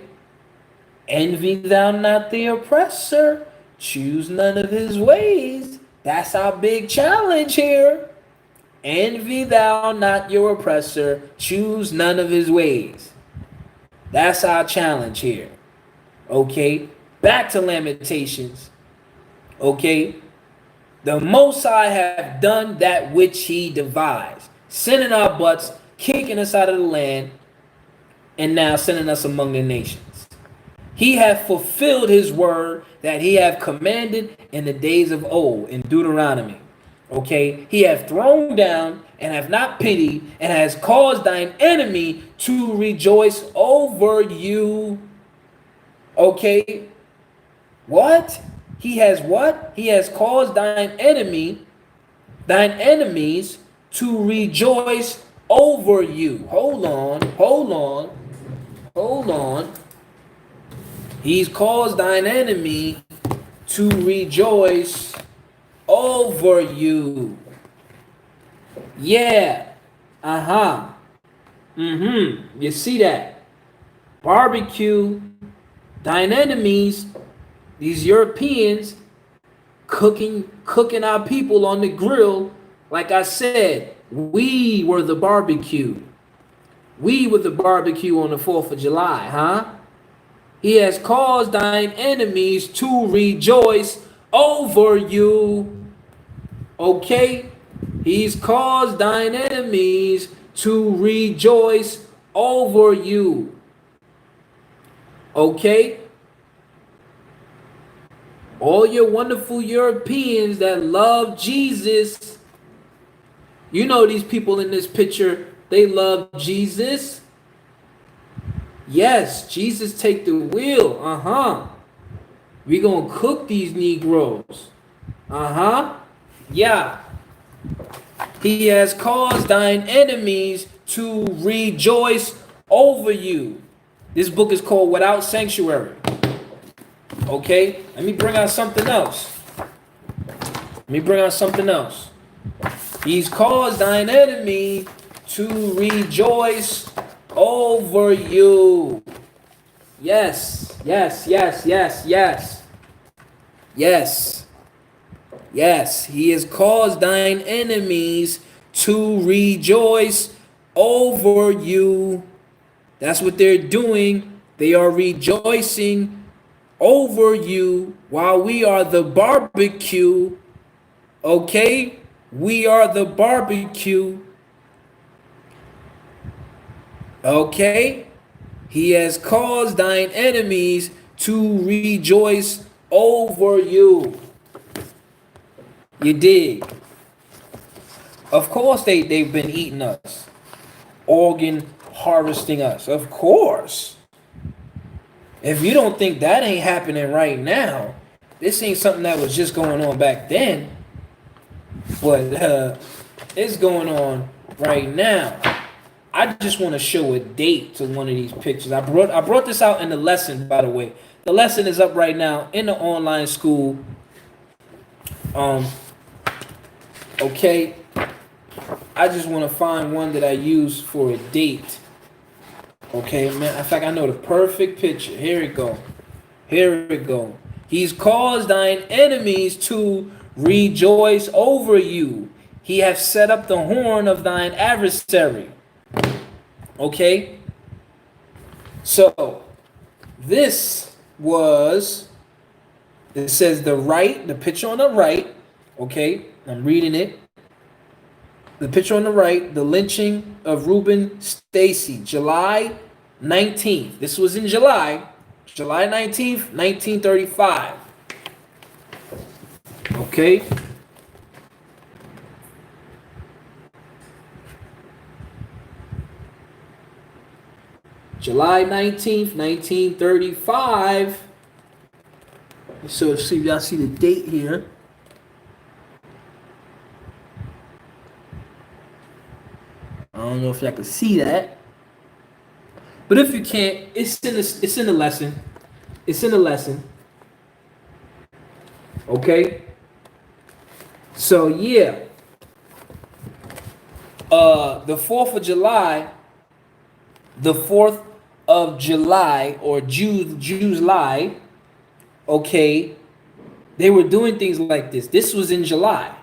[SPEAKER 1] Envy thou not the oppressor, choose none of his ways. That's our big challenge here. Envy thou not your oppressor, choose none of his ways. That's our challenge here. Okay, back to Lamentations. Okay, the Most High have done that which he devised, sending our butts, kicking us out of the land, and now sending us among the nations. He hath fulfilled his word that he hath commanded in the days of old, in Deuteronomy. Okay, he hath thrown down and have not pitied, and has caused thine enemy to rejoice over you. Okay, what? He has what? He has caused thine enemies to rejoice over you. Hold on. He's caused thine enemy to rejoice over you. Yeah. You see that? Barbecue. Thine enemies, these Europeans, cooking our people on the grill. Like I said, we were the barbecue. We were the barbecue on the 4th of July, huh? He has caused thine enemies to rejoice over you. Okay? He's caused thine enemies to rejoice over you. Okay? All your wonderful Europeans that love Jesus. You know these people in this picture, they love Jesus. Yes, Jesus take the wheel. We gonna cook these Negroes. Yeah. He has caused thine enemies to rejoice over you. This book is called Without Sanctuary. Okay, let me bring out something else. Let me bring out something else. He's caused thine enemy to rejoice over you. Yes, yes, yes, yes, yes. Yes. Yes, he has caused thine enemies to rejoice over you. That's what they're doing. They are rejoicing over you while we are the barbecue. Okay? We are the barbecue. Okay? He has caused thine enemies to rejoice over you. You dig? Of course they've been eating us. Organ harvesting us. Of course. If you don't think that ain't happening right now, this ain't something that was just going on back then. But it's going on right now. I just want to show a date to one of these pictures. I brought this out in the lesson, by the way. The lesson is up right now in the online school. Okay. I just want to find one that I use for a date. Okay, man. In fact, I know the perfect picture. Here it go. Here it go. He's caused thine enemies to rejoice over you. He hath set up the horn of thine adversary. Okay. So this was, it says the picture on the right. Okay, I'm reading it. The picture on the right, the lynching of Reuben Stacy, July 19th. This was in July 19th, 1935. Okay. July 19th, 1935. So see if y'all see the date here. I don't know if y'all can see that, but if you can't, it's in the lesson. It's in the lesson. Okay. So yeah, the 4th of July, or July. Okay, they were doing things like this. This was in July,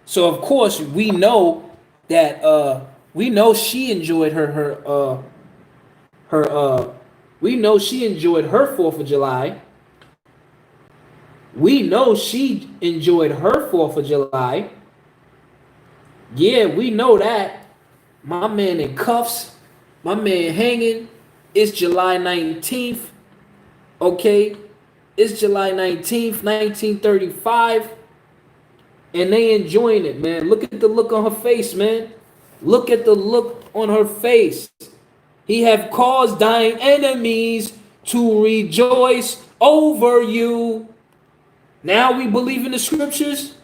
[SPEAKER 1] so of course we know that we know she enjoyed her we know she enjoyed her 4th of July. We know she enjoyed her 4th of July. Yeah, we know that. My man in cuffs, my man hanging. It's July 19th. Okay, it's July 19th, 1935. And they enjoying it, man. Look at the look on her face, man. Look at the look on her face. He have caused thine enemies to rejoice over you. Now we believe in the scriptures.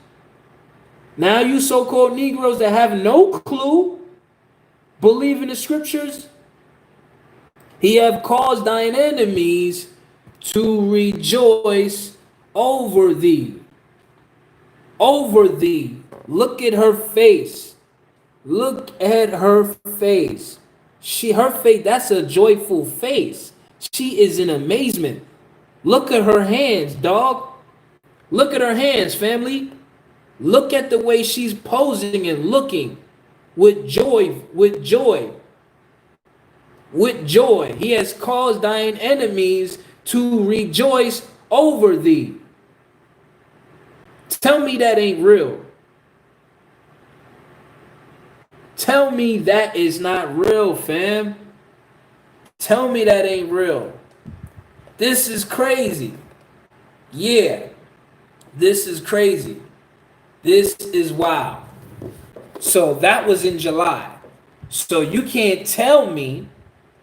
[SPEAKER 1] Now you so-called Negroes that have no clue believe in the scriptures. He have caused thine enemies to rejoice over thee. Over thee. Look at her face. Look at her face. Her face, that's a joyful face. She is in amazement. Look at her hands, dog. Look at her hands, family. Look at the way she's posing and looking with joy, with joy. With joy. He has caused thine enemies to rejoice over thee. Tell me that ain't real. Tell me that is not real, fam. Tell me that ain't real. This is crazy. Yeah, this is crazy. This is wild. So that was in July. So you can't tell me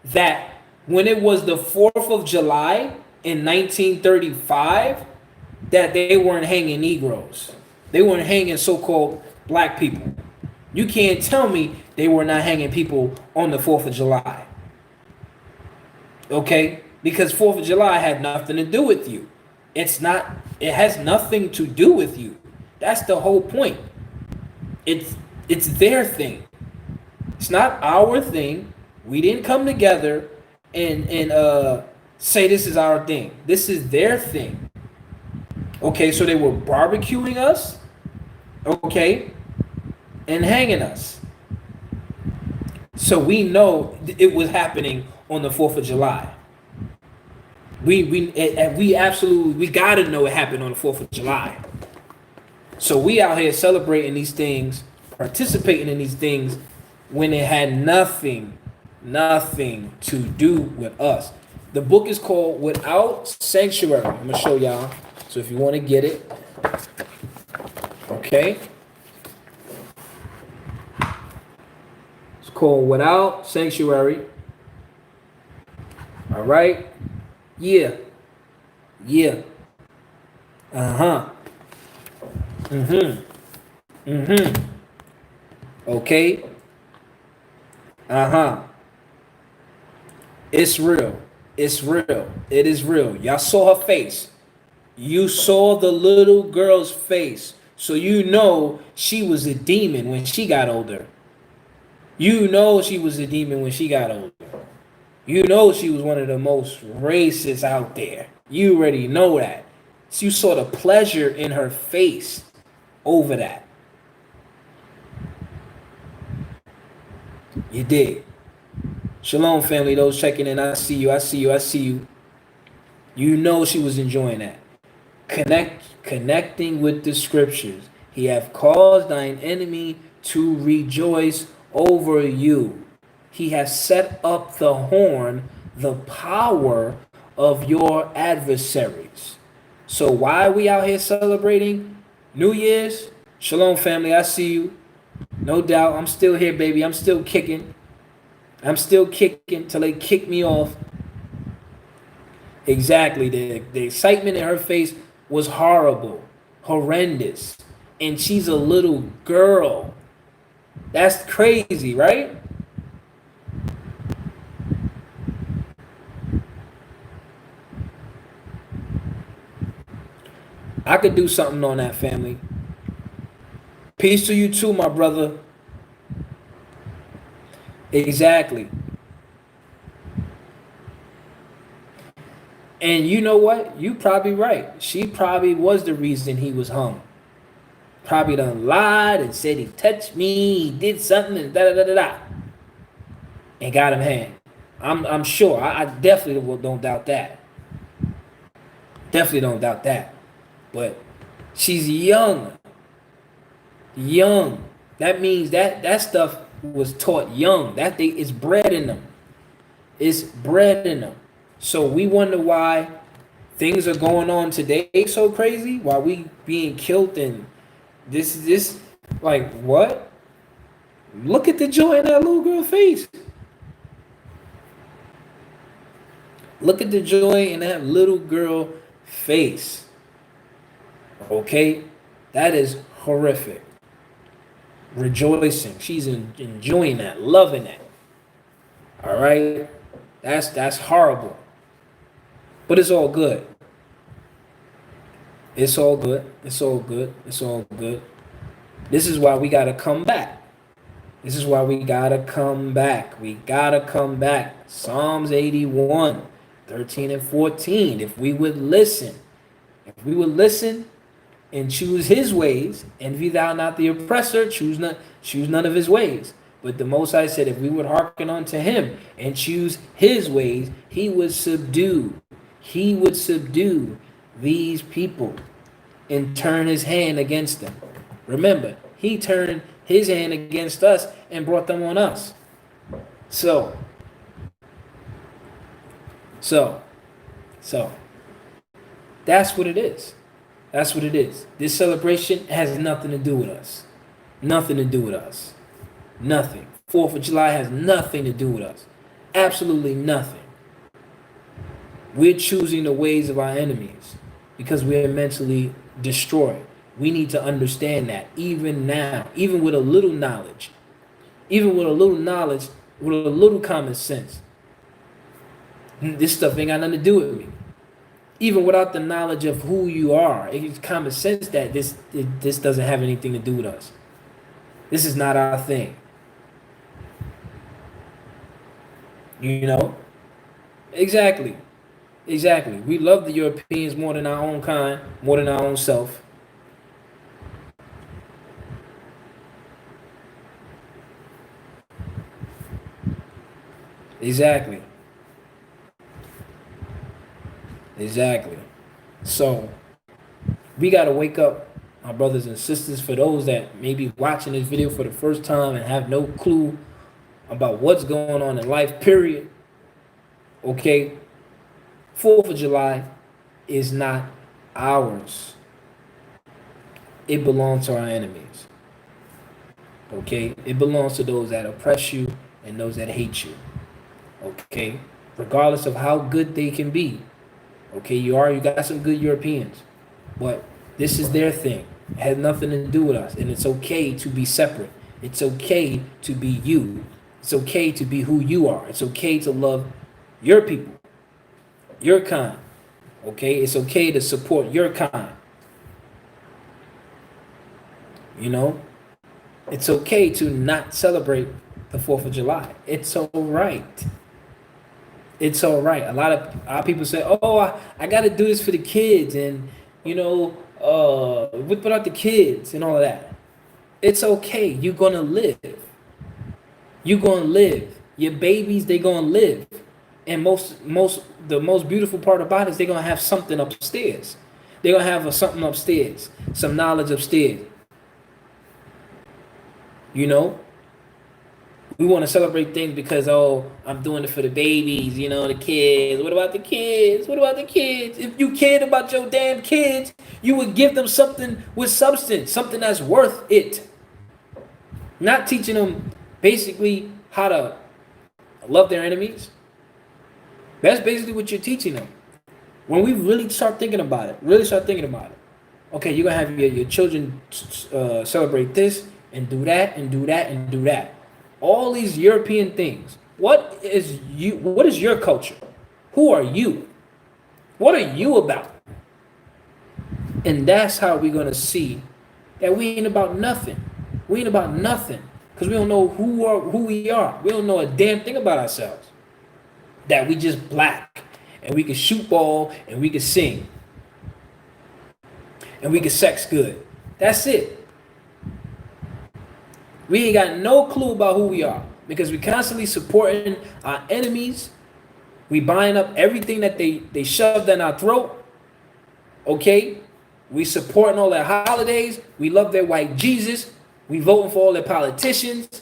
[SPEAKER 1] that when it was the 4th of July in 1935, that they weren't hanging Negroes. They weren't hanging so-called black people. You can't tell me they were not hanging people on the 4th of July. Okay? Because 4th of July had nothing to do with you. It has nothing to do with you. That's the whole point. It's it's their thing. It's not our thing. We didn't come together and say this is our thing. This is their thing. Okay, so they were barbecuing us, okay, and hanging us. So we know it was happening on the 4th of July. We absolutely, we gotta know it happened on the 4th of July. So we out here celebrating these things, participating in these things when it had nothing to do with us. The book is called Without Sanctuary. I'm gonna show y'all. So if you want to get it, okay. It's called Without Sanctuary. All right. Yeah. Yeah. Uh-huh. Mm-hmm. Mm-hmm. Okay. Uh-huh. It's real. It's real. It is real. Y'all saw her face. You saw the little girl's face. So you know she was a demon when she got older. You know she was a demon when she got older. You know she was one of the most racist out there. You already know that. So you saw the pleasure in her face over that. You did. Shalom, family. Those checking in, I see you. I see you. I see you. You know she was enjoying that. Connecting with the scriptures. He hath caused thine enemy to rejoice over you. He has set up the horn, the power of your adversaries. So why are we out here celebrating New Year's? Shalom, family. I see you. No doubt. I'm still here, baby. I'm still kicking. I'm still kicking till they kick me off. Exactly. The excitement in her face was horrible, horrendous. And she's a little girl. That's crazy, right? I could do something on that, family. Peace to you too, my brother. Exactly. And you know what? You probably right. She probably was the reason he was hung. Probably done lied and said he touched me, he did something, and da da da da da. And got him hanged. I'm sure. I definitely don't doubt that. Definitely don't doubt that. But she's young. Young. That means that stuff was taught young. That thing is bred in them. It's bred in them. So we wonder why things are going on today so crazy, why we being killed and this like what? Look at the joy in that little girl's face. Look at the joy in that little girl face. Okay? That is horrific. Rejoicing. She's enjoying that, loving that. All right? That's horrible. But it's all good. It's all good. It's all good. It's all good. This is why we got to come back. This is why we got to come back. We got to come back. Psalms 81, 13 and 14. If we would listen and choose his ways, envy thou not the oppressor, choose none of his ways. But the Most High said, if we would hearken unto him and choose his ways, he would subdue these people and turn his hand against them. Remember, he turned his hand against us and brought them on us. So that's what it is. That's what it is. This celebration has nothing to do with us. Nothing to do with us. Nothing. 4th of July has nothing to do with us. Absolutely nothing. We're choosing the ways of our enemies because we're mentally destroyed. We need to understand that even now, even with a little knowledge, with a little common sense. This stuff ain't got nothing to do with me. even without the knowledge of who you are, it's common sense that this doesn't have anything to do with us. This is not our thing. You know? Exactly. Exactly. We love the Europeans more than our own kind, more than our own self. Exactly. Exactly. So we got to wake up, our brothers and sisters, for those that may be watching this video for the first time and have no clue about what's going on in life, period. Okay? 4th of July is not ours. It belongs to our enemies. Okay? It belongs to those that oppress you and those that hate you. Okay? Regardless of how good they can be. Okay, you got some good Europeans. But this is their thing. It has nothing to do with us. And it's okay to be separate. It's okay to be you. It's okay to be who you are. It's okay to love your people, your kind. Okay? It's okay to support your kind. You know? It's okay to not celebrate the 4th of July. It's all right. It's all right. A lot of people say, "Oh, I got to do this for the kids," and what about the kids and all of that? It's okay. You're gonna live. You're gonna live. Your babies, they gonna live, and the most beautiful part about it is they're gonna have something upstairs. They're gonna have something upstairs, some knowledge upstairs. You know, we want to celebrate things because, oh, I'm doing it for the babies, the kids. What about the kids? What about the kids? If you cared about your damn kids, you would give them something with substance, something that's worth it. Not teaching them basically how to love their enemies. That's basically what you're teaching them. When we really start thinking about it, okay, you're going to have your children celebrate this and do that and do that and do that. All these European things. What is your culture? Who are you? What are you about? And that's how we're gonna see that we ain't about nothing. We ain't about nothing. Because we don't know who we are. We don't know a damn thing about ourselves. That we just black. And we can shoot ball and we can sing. And we can sex good. That's it. We ain't got no clue about who we are because we constantly supporting our enemies. We buying up everything that they shoved down our throat. Okay? We supporting all their holidays. We love their white Jesus. We voting for all their politicians.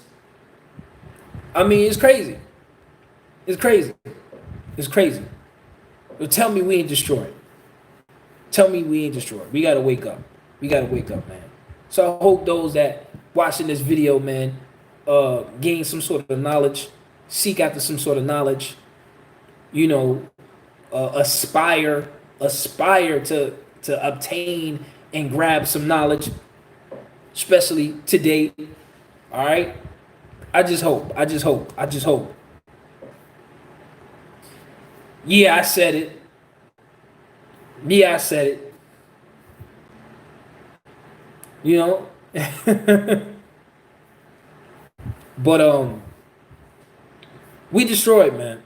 [SPEAKER 1] I mean, it's crazy. It's crazy. It's crazy. But tell me we ain't destroyed. Tell me we ain't destroyed. We got to wake up. We got to wake up, man. So I hope those that watching this video, man, gain some sort of knowledge, seek after some sort of knowledge, aspire to obtain and grab some knowledge, especially today. All right. I just hope. Yeah, I said it. But we destroyed, man.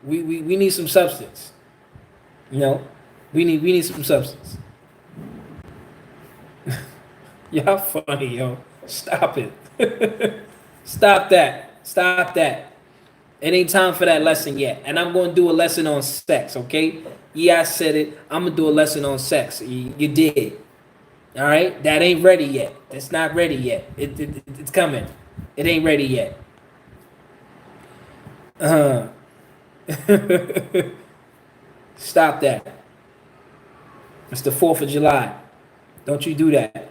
[SPEAKER 1] We need some substance. We need some substance. Y'all funny, yo. Stop it. Stop that. It ain't time for that lesson yet. And I'm going to do a lesson on sex, okay? Yeah, I said it. I'm going to do a lesson on sex. You did. All right? That ain't ready yet. It's not ready yet. It's coming. It ain't ready yet. Stop that. It's the 4th of July. Don't you do that.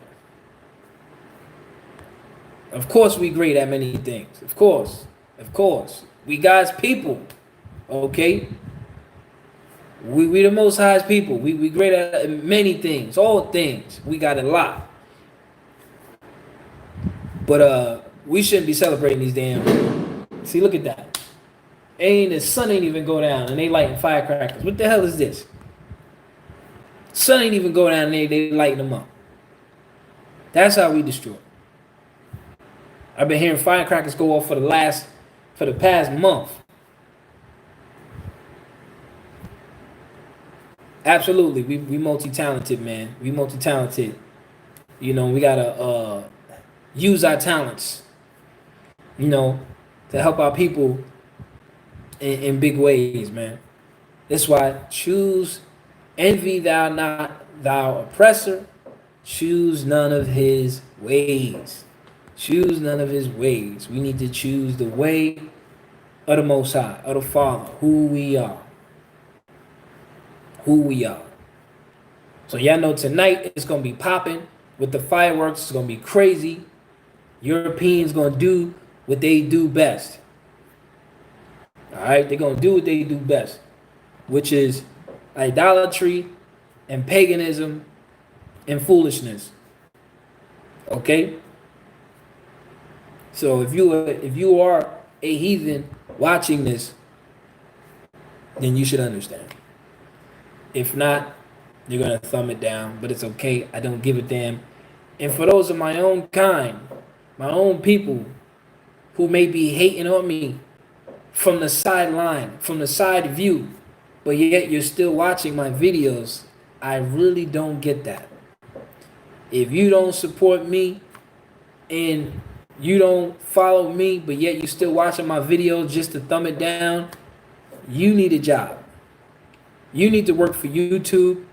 [SPEAKER 1] Of course we great at many things. Of course. We God's people. Okay? We the most highest people. We great at many things. All things. We got a lot. But we shouldn't be celebrating these damn. See, look at that. The sun ain't even go down and they lighting firecrackers. What the hell is this? Sun ain't even go down there, they lighten them up. That's how we destroy. I've been hearing firecrackers go off for the past month. Absolutely, we multi-talented, man. We multi-talented. You know, we gotta use our talents, you know, to help our people in big ways, man. That's why choose envy thou not thou oppressor, choose none of his ways. Choose none of his ways. We need to choose the way of the Most High, of the Father, who we are. Who we are. So y'all know tonight it's gonna be popping with the fireworks. It's gonna be crazy. Europeans gonna do what they do best. All right, they're gonna do what they do best, which is idolatry and paganism and foolishness. Okay. So if you are a heathen watching this, then you should understand. If not, you're gonna thumb it down, but it's okay. I don't give a damn. And for those of my own kind, my own people who may be hating on me from the sideline, from the side view, but yet you're still watching my videos, I really don't get that. If you don't support me and you don't follow me, but yet you're still watching my videos just to thumb it down, you need a job. You need to work for YouTube.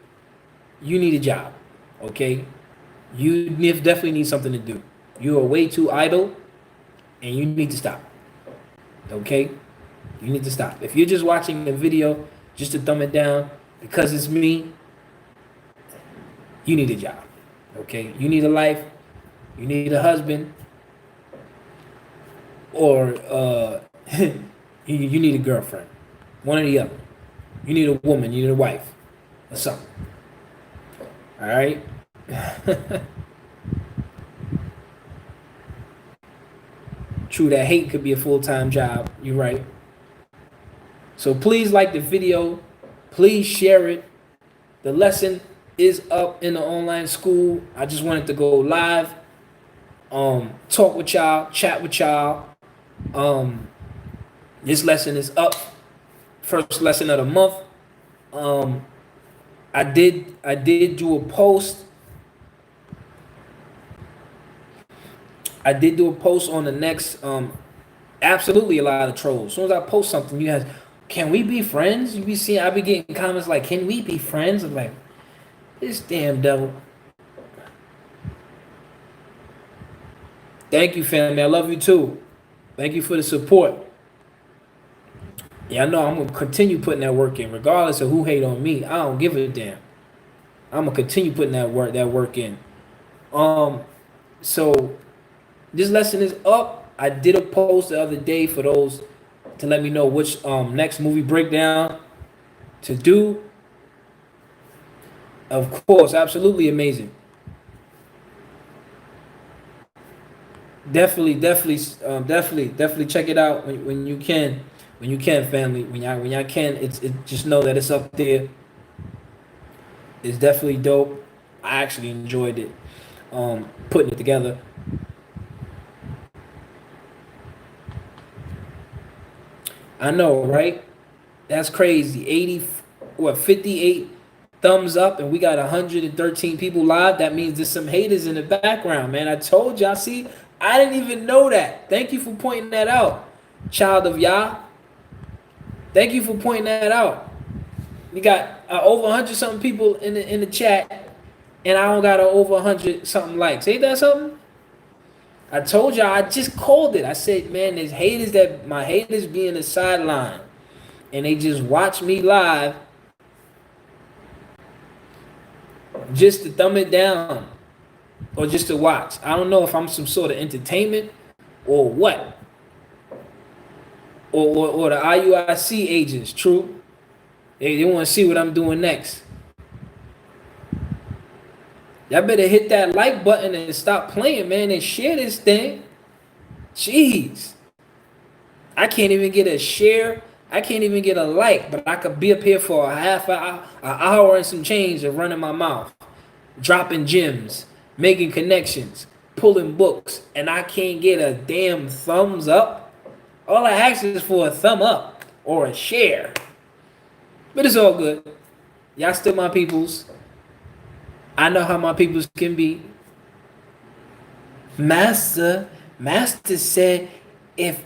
[SPEAKER 1] You need a job, okay? You definitely need something to do. You are way too idle, and you need to stop, okay? You need to stop. If you're just watching the video just to thumb it down because it's me, you need a job, okay? You need a life. You need a husband, or you need a girlfriend. One or the other. You need a woman. You need a wife, or something. All right. True, that hate could be a full-time job. You're right. So please like the video. Please share it. The lesson is up in the online school. I just wanted to go live, talk with y'all, chat with y'all. This lesson is up. First lesson of the month. I did do a post. I did do a post on the next. Absolutely a lot of trolls. As soon as I post something, you guys, can we be friends? You be seeing, I be getting comments like, can we be friends? I'm like, this damn devil. Thank you, family. I love you too. Thank you for the support. Yeah, I know I'm gonna continue putting that work in, regardless of who hate on me. I don't give a damn. I'm gonna continue putting that work in. So this lesson is up. I did a post the other day for those to let me know which next movie breakdown to do. Of course, absolutely amazing. Definitely check it out when you can. When you can, family. When y'all can, just know that it's up there. It's definitely dope. I actually enjoyed it, putting it together. I know, right? That's crazy. 58 thumbs up, and we got 113 people live. That means there's some haters in the background, man. I told y'all. See, I didn't even know that. Thank you for pointing that out, child of Yah. Thank you for pointing that out. We got over 100 something people in the chat, and I don't got over 100 something likes. Ain't that something? I told y'all, I just called it. I said, man, there's haters that my haters be in the sideline, and they just watch me live just to thumb it down or just to watch. I don't know if I'm some sort of entertainment or what. Or the IUIC agents, true. They want to see what I'm doing next. Y'all better hit that like button and stop playing, man, and share this thing. Jeez. I can't even get a share. I can't even get a like, but I could be up here for a half hour, an hour and some change of running my mouth, dropping gems, making connections, pulling books, and I can't get a damn thumbs up. All I ask is for a thumb up or a share. But it's all good. Y'all still my peoples. I know how my peoples can be. Master said if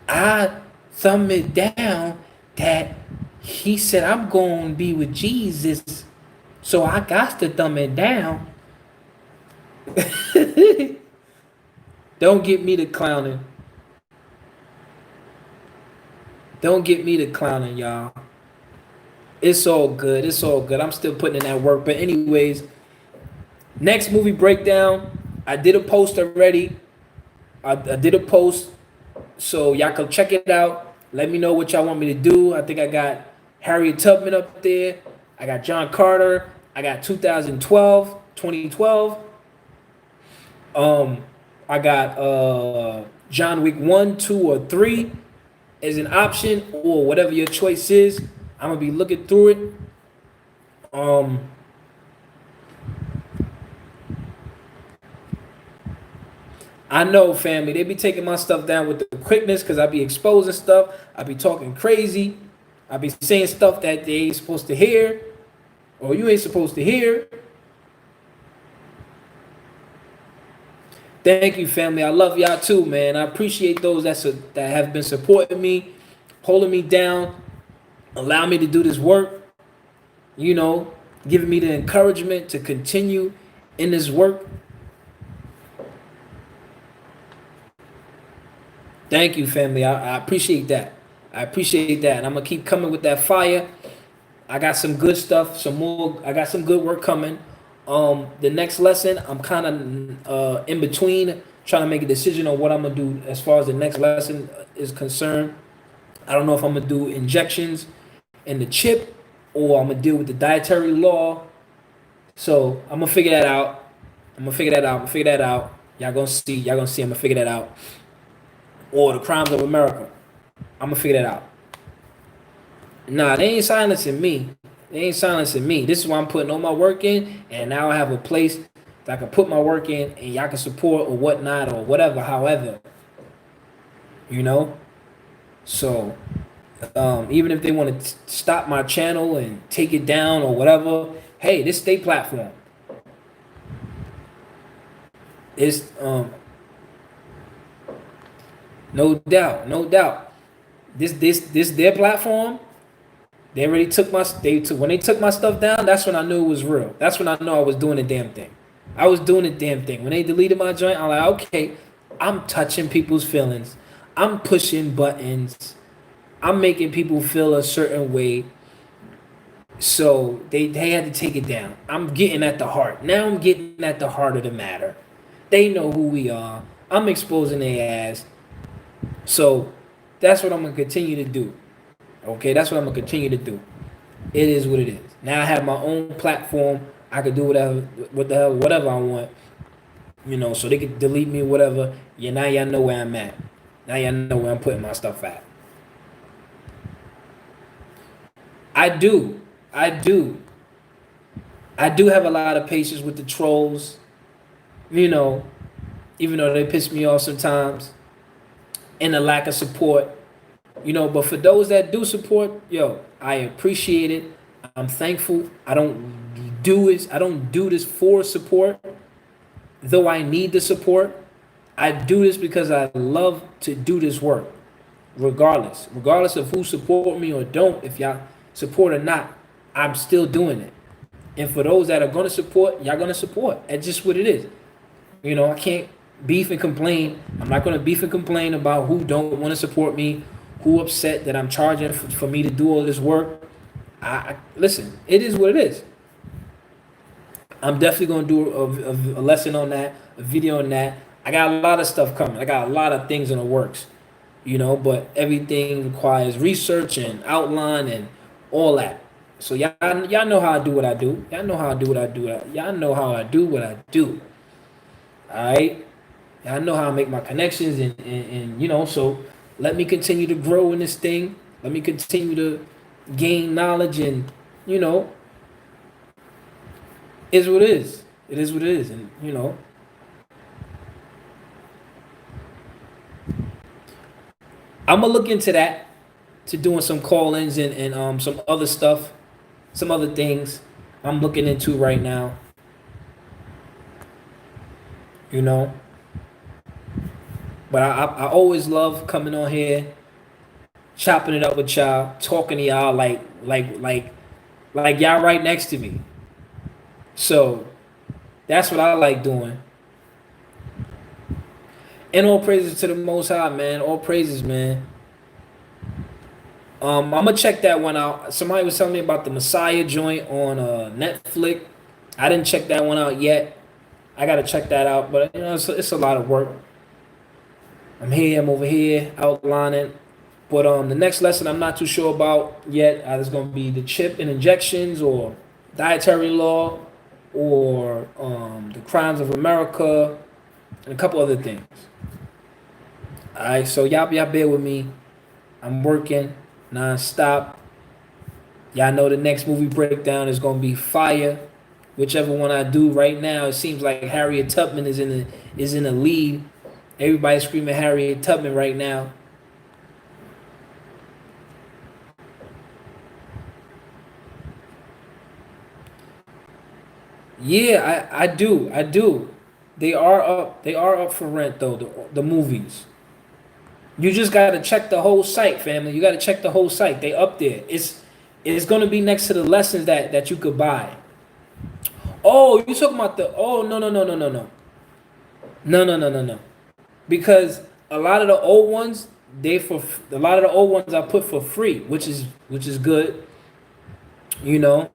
[SPEAKER 1] I thumb it down, that he said I'm gonna be with Jesus. So I got to thumb it down. Don't get me to clowning. Don't get me to clowning, y'all. It's all good. It's all good. I'm still putting in that work. But anyways, next movie breakdown. I did a post already. I did a post, so y'all can check it out. Let me know what y'all want me to do. I think I got Harriet Tubman up there. I got John Carter. I got 2012. I got John Wick 1, 2, or 3 as an option, or whatever your choice is. I'm gonna be looking through it. I know, family, they be taking my stuff down with the quickness because I be exposing stuff. I be talking crazy. I be saying stuff that they ain't supposed to hear, or you ain't supposed to hear. Thank you, family. I love y'all too, man. I appreciate those that have been supporting me, holding me down, allow me to do this work, you know, giving me the encouragement to continue in this work. Thank you, family. I appreciate that. I appreciate that. And I'm going to keep coming with that fire. I got some good stuff, some more. I got some good work coming. The next lesson, I'm kind of in between trying to make a decision on what I'm going to do as far as the next lesson is concerned. I don't know if I'm going to do injections in the chip or I'm going to deal with the dietary law. So I'm going to figure that out. Y'all going to see. I'm going to figure that out. Or the crimes of America. I'm going to figure that out. Nah, they ain't silencing me. This is why I'm putting all my work in, and now I have a place that I can put my work in, and y'all can support or whatnot or whatever, however. You know? So, even if they want to stop my channel and take it down or whatever, hey, this state platform. It's no doubt. This their platform. They already took when they took my stuff down, that's when I knew it was real. That's when I knew I was doing the damn thing. When they deleted my joint, I'm like, okay, I'm touching people's feelings. I'm pushing buttons. I'm making people feel a certain way. So they had to take it down. I'm getting at the heart. Now I'm getting at the heart of the matter. They know who we are. I'm exposing their ass. So that's what I'm going to continue to do. Okay, that's what I'm going to continue to do. It is what it is. Now I have my own platform. I can do whatever I want. You know, so they can delete me, whatever. Yeah, now y'all know where I'm at. Now y'all know where I'm putting my stuff at. I do have a lot of patience with the trolls. You know, even though they piss me off sometimes. And the lack of support. You know, but for those that do support, yo, I appreciate it. I'm thankful. I don't do this for support, though I need the support. I do this because I love to do this work, regardless of who support me or don't. If y'all support or not, I'm still doing it. And for those that are gonna support, y'all gonna support. That's just what it is. You know, I can't beef and complain. I'm not gonna beef and complain about who don't want to support me. Who upset that I'm charging for me to do all this work? Listen, it is what it is. I'm definitely going to do a lesson on that, a video on that. I got a lot of stuff coming. I got a lot of things in the works, you know, but everything requires research and outline and all that. So y'all know how I do what I do. Y'all know how I do what I do. Y'all know how I do what I do. All right? Y'all know how I make my connections and you know, so let me continue to grow in this thing. Let me continue to gain knowledge, and you know, is what it is. It is what it is, and I'm gonna look into that, to doing some call-ins and some other stuff, some other things I'm looking into right now. You know, but I always love coming on here, chopping it up with y'all, talking to y'all like y'all right next to me. So that's what I like doing. And all praises to the Most High, man. All praises, man. I'm gonna check that one out. Somebody was telling me about the Messiah joint on Netflix. I didn't check that one out yet. I gotta check that out, but it's a lot of work. I'm here, I'm over here outlining. But the next lesson I'm not too sure about yet. It's gonna be the chip and injections, or dietary law, or the crimes of America, and a couple other things. All right, so y'all bear with me. I'm working non-stop. Y'all know the next movie breakdown is gonna be fire. Whichever one I do right now, it seems like Harriet Tubman is in the lead. Everybody's screaming Harriet Tubman right now. Yeah, I do. I do. They are up for rent though, the movies. You just gotta check the whole site, family. You gotta check the whole site. They up there. It's gonna be next to the lessons that you could buy. Oh, you talking about the oh no. No. Because a lot of the old ones, a lot of the old ones I put for free, which is good. You know.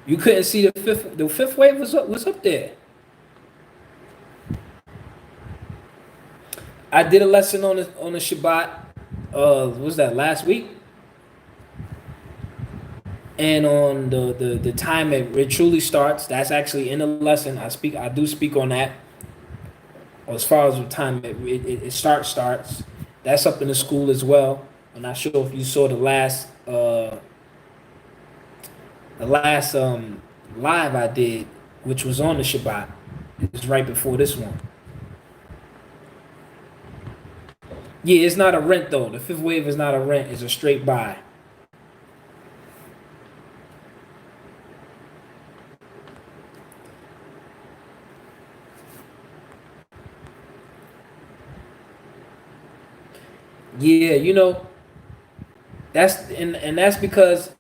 [SPEAKER 1] You couldn't see the fifth wave was up there. I did a lesson on the Shabbat. What was that, last week? And on the time it truly starts, that's actually in the lesson. I do speak on that. As far as the time it starts, that's up in the school as well. I'm not sure if you saw the last live I did, which was on the Shabbat. It was right before this one. Yeah, it's not a rent though. The fifth wave is not a rent. It's a straight buy. Yeah, and that's because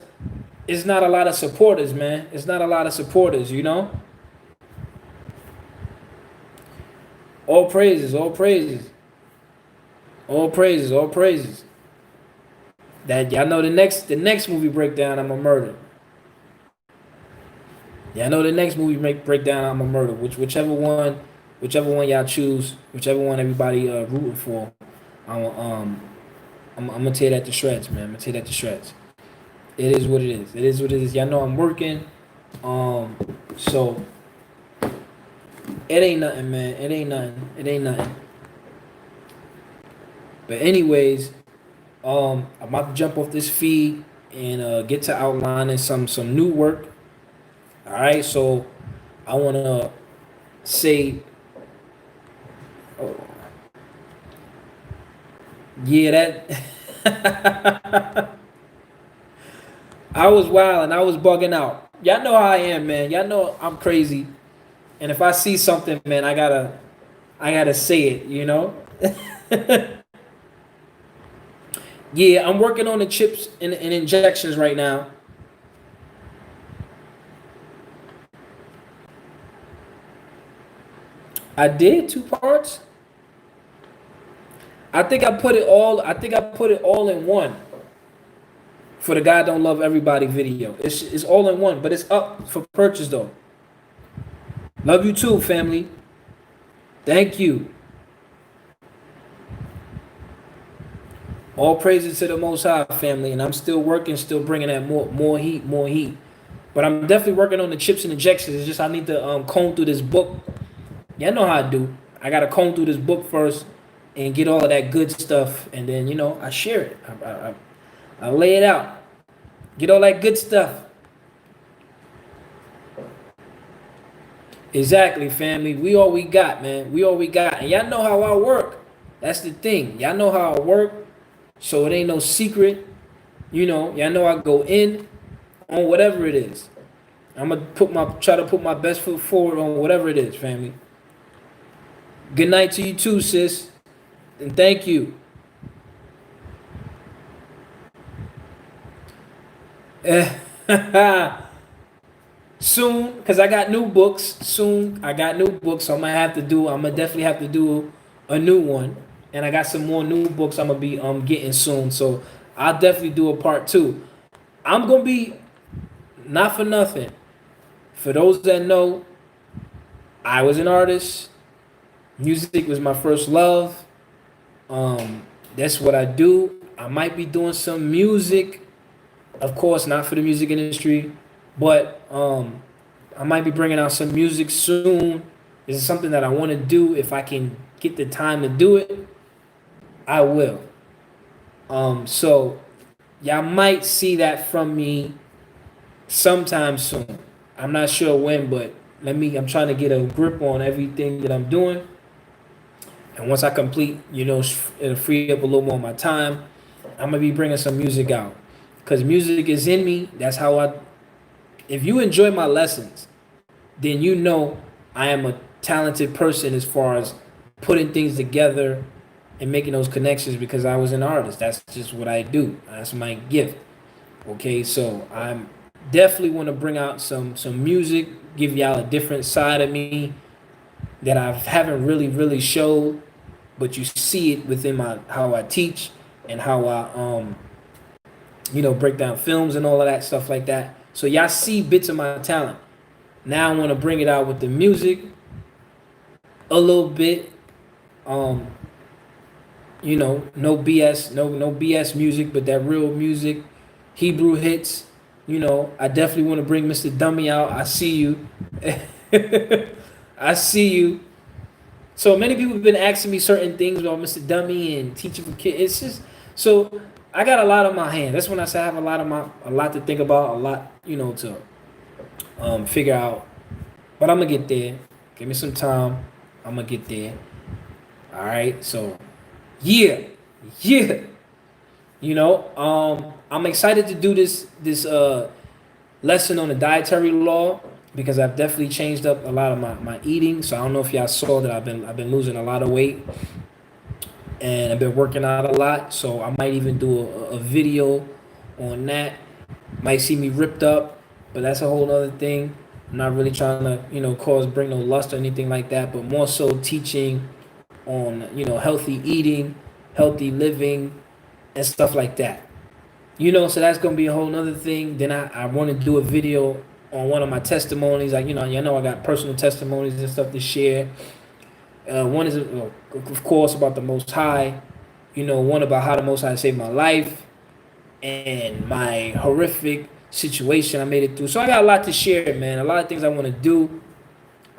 [SPEAKER 1] it's not a lot of supporters, man. It's not a lot of supporters. All praises, all praises, all praises, all praises. That y'all know the next movie breakdown, I'm a murder. Y'all know the next movie breakdown, I'm a murder. Whichever one y'all choose, whichever one everybody rooting for, I'm gonna tear that to shreds, man. I'm gonna tear that to shreds. It is what it is. It is what it is. Y'all know I'm working. So it ain't nothing, man. It ain't nothing. It ain't nothing. But anyways, I'm about to jump off this feed and get to outlining some new work. All right, so I wanna say, oh, yeah, that I was wild and I was bugging out. Y'all know how I am, man. Y'all know I'm crazy. And if I see something, man, I gotta say it. Yeah, I'm working on the chips and injections right now. I did 2 parts. I think I put it all in one for the God Don't Love Everybody video. It's all in one, but it's up for purchase though. Love you too, family. Thank you. All praises to the Most High, family, and I'm still working, still bringing that more heat, more heat. But I'm definitely working on the chips and injections. It's just I need to comb through this book Y'all know how I do. I gotta comb through this book first and get all of that good stuff, and then I share it. I lay it out. Get all that good stuff. Exactly, family. We all we got, man. We all we got, and y'all know how I work. That's the thing. Y'all know how I work, so it ain't no secret. Y'all know I go in on whatever it is. I'm gonna try to put my best foot forward on whatever it is, family. Good night to you too, sis, and thank you. Soon, because I got new books. Soon, I got new books, so I'm gonna definitely have to do a new one, and I got some more new books I'm gonna be getting soon. So I'll definitely do a part two. I'm gonna be not for nothing. For those that know, I was an artist. Music was my first love. That's what I do. I might be doing some music, of course, not for the music industry, but I might be bringing out some music soon. This is something that I want to do. If I can get the time to do it, I will. So y'all might see that from me sometime soon. I'm not sure when, but I'm trying to get a grip on everything that I'm doing. And once I complete, it'll free up a little more of my time. I'm gonna be bringing some music out, cause music is in me. That's how I. If you enjoy my lessons, then I am a talented person as far as putting things together and making those connections, because I was an artist. That's just what I do. That's my gift. Okay, so I'm definitely want to bring out some music, give y'all a different side of me that I haven't really showed, but you see it within my how I teach and how I break down films and all of that stuff like that. So y'all see bits of my talent. Now I want to bring it out with the music a little bit. Um, no BS, no BS music, but that real music, Hebrew hits. I definitely want to bring Mr. Dummy out. I see you. I see you. So many people have been asking me certain things about Mr. Dummy and teaching for kids. It's just so I got a lot on my hand. That's when I say I have a lot to think about, a lot to figure out. But I'm gonna get there. Give me some time. I'm gonna get there. All right. So yeah, yeah. I'm excited to do this lesson on the dietary law, because I've definitely changed up a lot of my eating. So I don't know if y'all saw that I've been losing a lot of weight, and I've been working out a lot. So I might even do a video on that. Might see me ripped up, but that's a whole other thing. I'm not really trying to bring no lust or anything like that, but more so teaching on healthy eating, healthy living, and stuff like that. So that's gonna be a whole nother thing. Then I want to do a video on one of my testimonies. Like I got personal testimonies and stuff to share. One is of course about the Most High. One about how the Most High saved my life and my horrific situation I made it through. So I got a lot to share, man. A lot of things I want to do.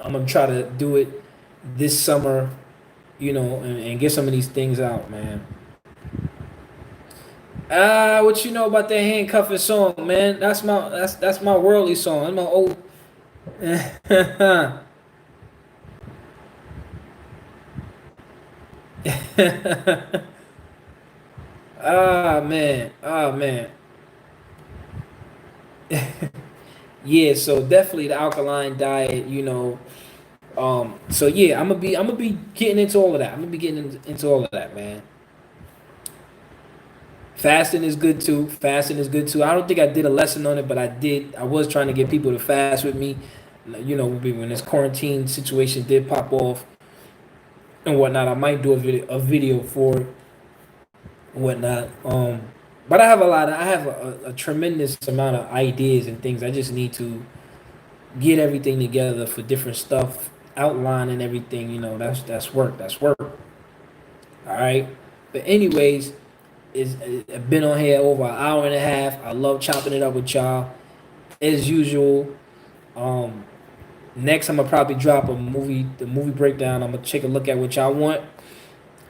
[SPEAKER 1] I'm gonna try to do it this summer, and get some of these things out, man. What you know about that handcuffing song, man? That's my worldly song. That's my old. Man. Man. Yeah, so definitely the alkaline diet, So yeah, I'm gonna be getting into all of that. I'm gonna be getting into all of that, man. Fasting is good too. Fasting is good too. I don't think I did a lesson on it, but I did. I was trying to get people to fast with me. When this quarantine situation did pop off and whatnot, I might do a video for it and whatnot. But I have a tremendous amount of ideas and things. I just need to get everything together for different stuff, outline and everything. That's work. That's work. All right. But anyways, I've been on here over an hour and a half. I love chopping it up with y'all as usual. Um, Next, I'm gonna probably drop the movie breakdown. I'm gonna take a look at what y'all want,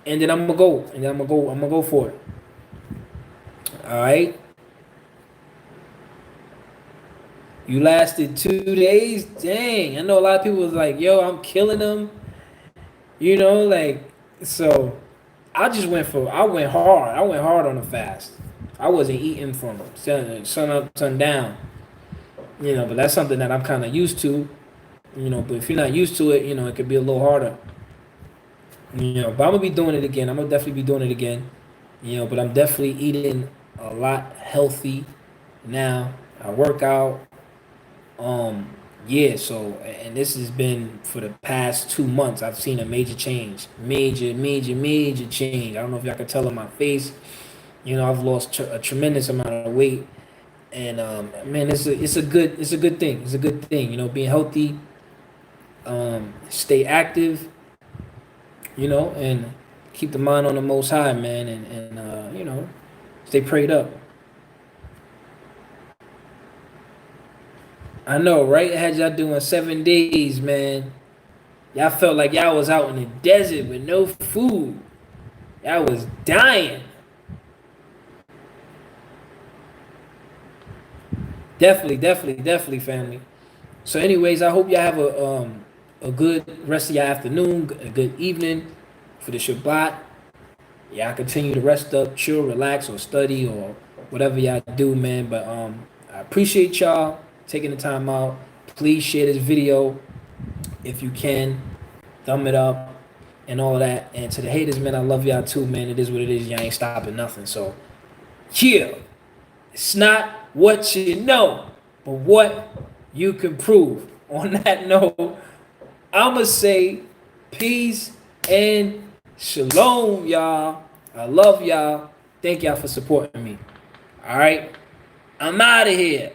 [SPEAKER 1] and then I'm gonna go, and then I'm gonna go for it. All right. You lasted 2 days. Dang. I know a lot of people was like, "Yo, I'm killing them." You know, like so. I went hard. I went hard on the fast. I wasn't eating from sun up, sun down. You know, but that's something that I'm kind of used to. You know, but if you're not used to it, you know, it could be a little harder. You know, but I'm gonna be doing it again. I'm gonna definitely be doing it again. You know, but I'm definitely eating a lot healthy now. I work out. Um, yeah. So, and this has been for the past 2 months. I've seen a major change, major change. I don't know if y'all can tell on my face. You know, I've lost a tremendous amount of weight, and man, it's a good thing. It's a good thing. You know, being healthy, stay active. You know, and keep the mind on the Most High, man, and you know, stay prayed up. I know, right? I had y'all doing 7 days, man. Y'all felt like y'all was out in the desert with no food. Y'all was dying. Definitely, family. So, anyways, I hope y'all have a good rest of your afternoon, a good evening for the Shabbat. Y'all continue to rest up, chill, relax, or study, or whatever y'all do, man. But I appreciate y'all taking the time out. Please share this video if you can. Thumb it up and all of that. And to the haters, man, I love y'all too, man. It is what it is. Y'all ain't stopping nothing. So, yeah, it's not what you know, but what you can prove. On that note, I'ma say peace and shalom, y'all. I love y'all. Thank y'all for supporting me. All right, I'm out of here.